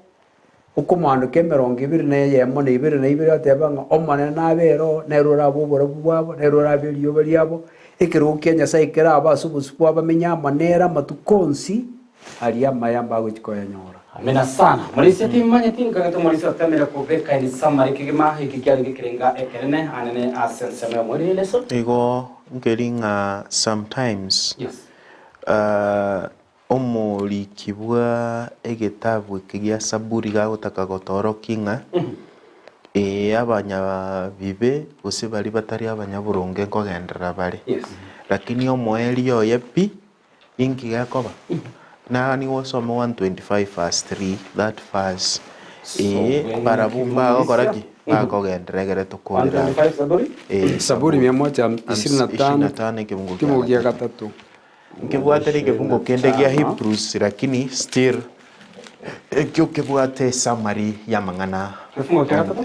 okomanduka 22 na 22 oteba ng'a omonene nabero nerora abo oborobu bwabo nerora aberio bariabo ekerugo kia Nyasaye kera abasu busupwa bamenya amanera matukonsi aria mayamba gochikoyanyora. Amena sana. Mulisi timanye tinka gato mulisi atamera kubeka ni samari kigima hiki kyali gikirenga ekerene anene asenseme muri leso. Igo ngeringa sometimes. Yes. Omori kibwa egetabu kigia saburi gagotaka gotorokinga. Abanyabibe gose bari batari abanyaburonge nkogendera bari. Yes. Lakini omoeri oye pi inki gakoba. Na ni wasoma 125 verse 3 that verse barabumba gokoraki bakogendera gere tukurira. 125 saburi? Saburi 125 kimungu gia gatatu. Nkibwateri kifungo kende gia Hebrews lakini still ekyo kibwate summary ya mang'ana. Kifungo kia gatatu?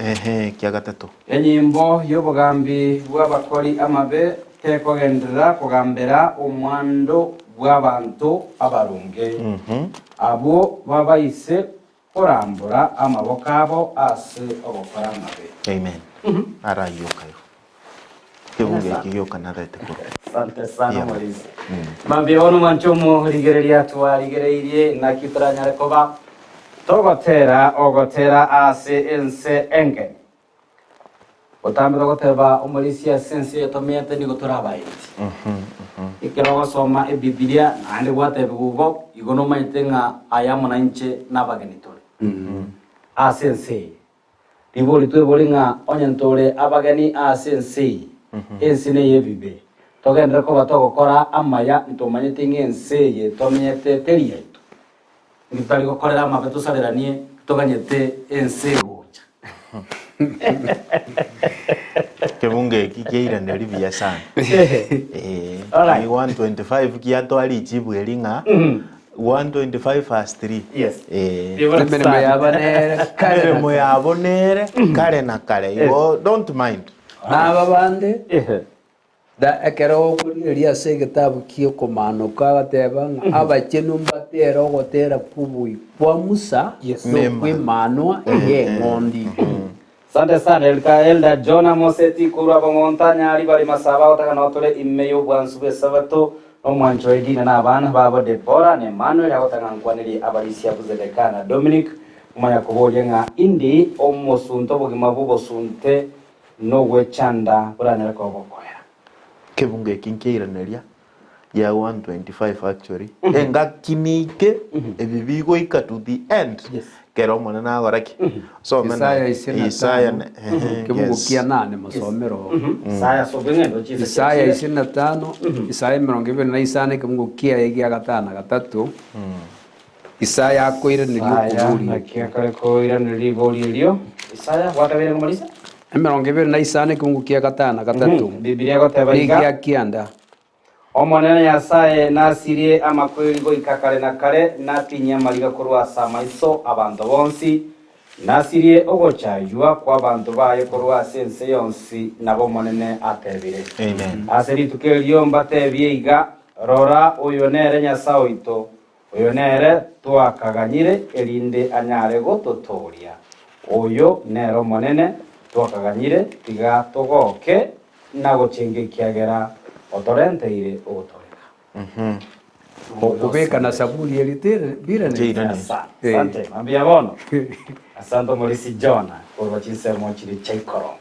Kia gatatu. Enyimbo y'obugambi bw'abakori amabe tekogendera kugambira omwando bw'abantu abarunge. Abo babaise kurambura amaboko abo ase obukora amabe. Amen. Arayokayo. Kibunge kiyoka narete ko. Asante sana Morisi. Mambi ono mwanchomo ligereria twaligereirie na kitranya koba ogotera ase ense enge. Otambira goteba omorisia sense yatomete ni gotora baiti. Ikero soma e Biblia ande gwate bugo igono maitenga ayamo na nche nabagenitore. Asense. Riboli twe bolinga onyantore abageni asense. Ensine yebibe. Togendera ko batogokora amaya ntomanyete ngense ye tomyete teriyeto. Ngitari gokorera amabeto saliranie toganyete ense gocha. Kebunge kigeira nderi bya sana. 125 kiato ali chibu elinga. 125 verse 3. Yes. Temeremo yabonere kare na kare. You don't mind. Aba bande da ekero kuriria se gitabu kio komanuka gateba abakenu mbatera ogotera kubui kwa Musa no kwimanwa ye ngondi. Sante sana Elda Jona Moseti kuru abangontanya ali bali masaba otakana otole imeyo bwansube sabato omwancho edina na abana babo Debora ne Emmanuel agotanga nkwaniri abalisi abuzekana Dominic umanya kubolenga indi omosunto bugima bubosunte no wechanda buranera ko bokoya. Kebunge kinkeiraneria ya 125 actually. Enga kinike ebibigo ika to the end. Yes. Kero mwana na goraki. So Isaya kebungu kia nane masomero. Isaya sobengendo chiza. Isaya 25 Isaya 29 kebungu kia egia gatana gatatu. Isaya akoire ni kuburi. Akia kare ko ira ni libori. Isaya watabere ngomalisa? Emerongebe na isane kungukia gatana gatatu. Biblia gotebaiga. Nigia kianda. Omonene Nyasaye nasirie amakweli go ikakare na kare natinya mariga kurwa samaiso abantu bonsi nasirie ogochayua kwa abantu baye kurwa sense yonsi nabo monene atebire. Amen. Aseri tukelio mbatebie iga rora oyonere Nyasaye ito oyonere twakaganyire elinde anyare gototoria. Oyo nero monene twakaganyire tiga togoke nago chenge kiagera otorenteire otoreka. Okubeka na sabuni elitere bira ne. Asante mambia bono. Asante Morisi Jona kwa chinse mochiri chaikoro.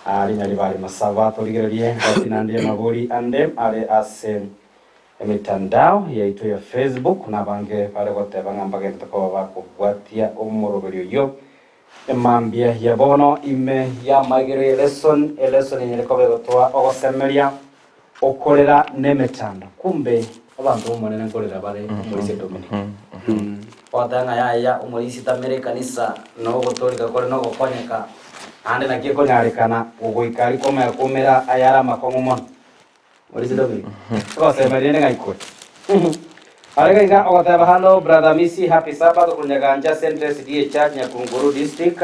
Ali nyali bali masaba torigererie katinandie maburi andem ale ase emitandao yaitu ya Facebook na bange pale gote bangamba gento ko bakubwatia umurobero yo emambia ya bono ime ya magere lesson nyere ko begotwa ogosemeria okorera nemetanda kumbe abantu umonene nkorera bare muri Dominic watanga ya umurisi tamere kanisa no gutolika kore no gukonyeka ande nakie konyarekana ugoikari komera ayara makongomo muri Dominic so semeria ngaiko Alega ogotaba hano brother Missy happy Sabbath kunyaganja Central City Church Nyakunguru district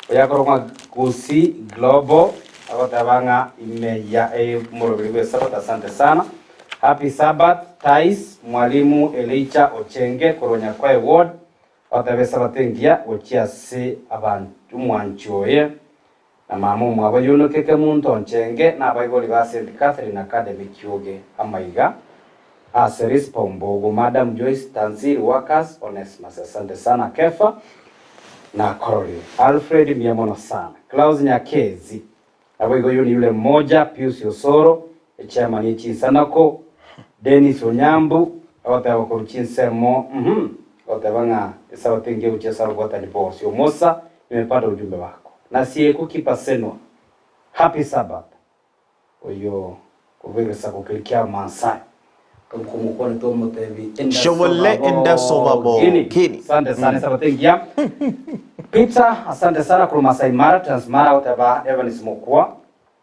oyakorwa Gusii Global agotabanga ime ya murobiri Sabbath asante sana happy Sabbath Tais mwalimu Elicha Ochenge koronya kwa ward otabe sabatengia ochia se abantu mwanchoye na mamu mwabo yuno keke muntu Ochenge na Bible ba St Catherine Academy Kyoge Amaiga Aseris Pombogo, Madam Joyce Tanzir Workers, Onesmus, asante sana Kefa na Corey, Alfred Miyamono sana, Klaus Nyakezi, Abigael yule mmoja, Pius Yosoro, Chairman Ichi Sanako, Dennis Onyambu, awatawa kuruchin sermo, awatawanga isawatenge uchesa rogota ni boss. Yomosa, nimepata ujumbe wako. Na siyeku kipa senwa, happy Sabbath. Oyo, kuvigesa kukilikia Mansai. Kumukoni to motevi Shobole enda sobabo kini asante sana sabatengia Peter asante sana kwa Masai Mara Transmara utaba Evans Mokwa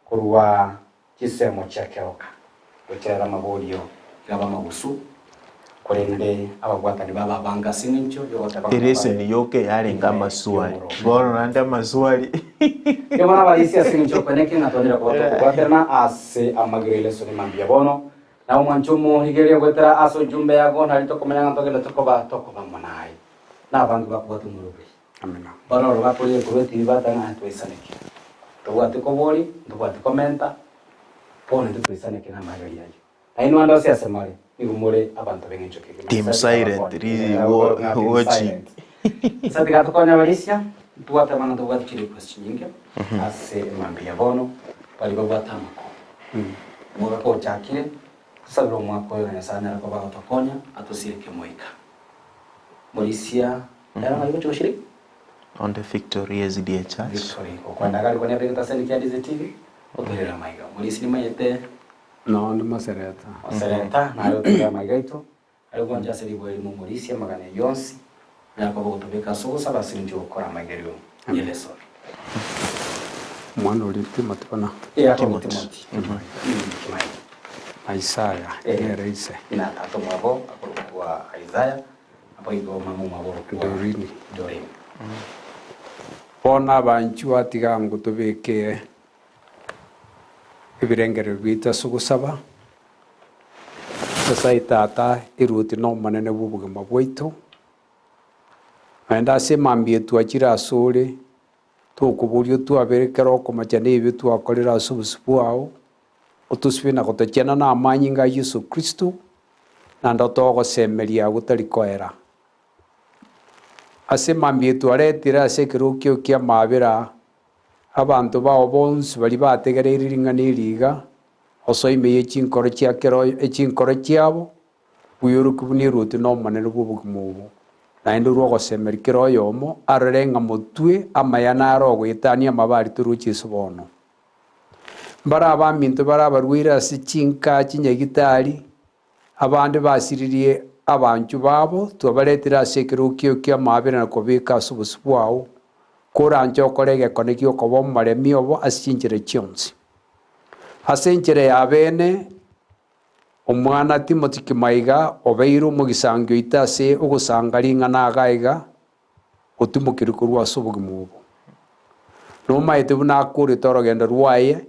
kurwa kisemo chakeoka kuchera mabolio gaba magusu kurende abagwatani baba banga sinincho yotaba Teresa ni yoke yale ngama swali bora nanda maswali yomana balisia sinincho kweneke ngatondera kwa gwaterna ase amagirele soni mambia bono na umwanchumu higeria gwetera aso jumbe yago nalito komenya ngantogela tokoba monai na bantu bakubatu murubi amina bano bakuri kureti batanga atwesaneke tobwate kobori tobwate komenta pone twesaneke na magari yayo aino ando sia semale igumure abantu bengecho keke team silent really watching sati gato konya balisia tubwate mana tobwate chiri question nyingi ase mambia bono bali babata mako mura ko chakire sabro mwako yana sana kwa baba tokonya atosirike moika Molisia era maigo choshiri on the Victory SDA Church Victory kwa ndagali kwa nebe taseni kia Ndizi TV otorera maiga Molisi ni mayete no ndi masereta na yo tura maiga ito alikuwa njase libo elimu Molisia magane yonsi na kwa kutobeka soko saba sinjo kora maigerio yeleso mwana uliti matupana ya Timothy Isaiah reise ina tato mwabo kwa Isaiah hapo iko mamu mwabo Dorini Dorini pona banchu atiga ngutubeke ibirengere bita sugusaba sasa itata iruti no manene bubugima bwaitu anda se mambie tu akira asore to kuburio tu aberekera okomachane ibi tu akorera asubusubu ao otusibina gotechena na amanyi nga Yesu Kristo na ndotogo semeria gutarikoera ase mambie tu aretira ase kirukio kia mabira abantu bao bonsi bali bategereire ringani riga osoime yechinkoro chia kero echinkoro chiabo buyuru kubuni ruti no manene bubugumubu na ndu rogo semerikero yomo arenga mutwe amayana rogo itania mabari turuchi sobono bara abaminto bara barwira ase chinka chinyagitari abandi basiririe abanju babo tubaretira ase kirukio kia mabira na kobika asubusubu ao koranje okorege konekio kobo maremi obo asinjire chionsi asenjire ya bene omwana Timothy Kimaiga obeiru mugisangyo itase ogusangaringa na gaiga otumukiri kurwa subugimubo no maite buna kuri torogenda rwaye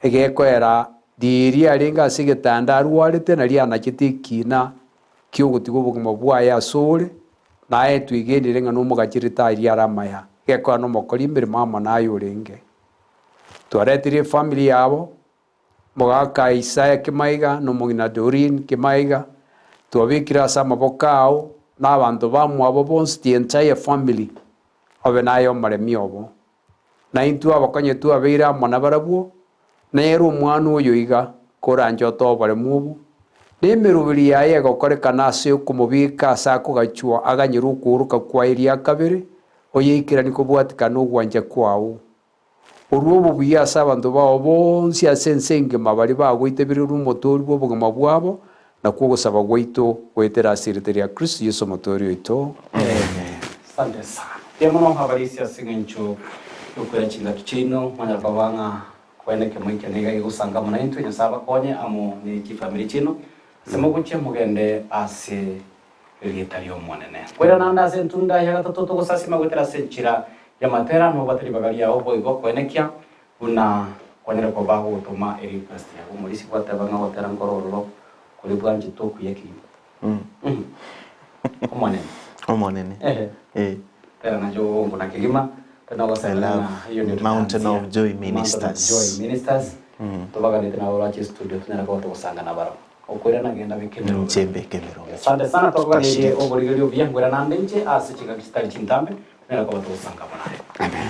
egekoera diri aringa asigetanda rwarete na liana kitikina kyogotigo bugimo bwaye asore nae twigendire nga no mugachirita yaramaya geko no mokori mbere mama nayo renge twaretire family yabo mogaka Isaiah Kimaiga no mugina Dorin Kimaiga twabikira sama bokao na abantu bamwe abo bonse the entire family obe nayo maremi obo na intu abakanye tu abeira mona barabuo nero mwana oyo iga koranjo to bare mubu nemerubiri yaye gokorekana ase okomobika ase akogachwa aganyira okuoruka kwa eria kabere oyeikera nikobwatikana ogwanja kwago orwo obobuya ase abanto bao bonsi ase ense engema bari bagoiteberera omotori bwa obogima bwabo nakwo ogosaba gwaito goetera ase erite ria Kristo Yesu omotori oito. Asante sana. Pia mono habarisi ase eng'encho yokwera chingaki chino manyarwa bang'a kweneke moike niga igusanga muna into nyasaba konye amo ni kifamily chino semo guche mugende ase rieta ryo monene kwera nanda ase ntunda ya gatatu tugusasima gwetera ase nchira ya matera no batari bagari yao boigo kwenekia una kwanyera ko bago gutuma request ya umulisi kwataba nga gotera ngororo kuri bwanji toku yaki omonene tera na jo nguna kigima tena wasala hiyo ni Mountain of Joy Ministers tubaga tena wala studio tena ko tusanga na baro okwera nagenda bikendero chembe kemero. Asante sana toka ni oborigerio bya ngwera nande nche ase chika kistari chintambe nera ko tusanga bana. Amen.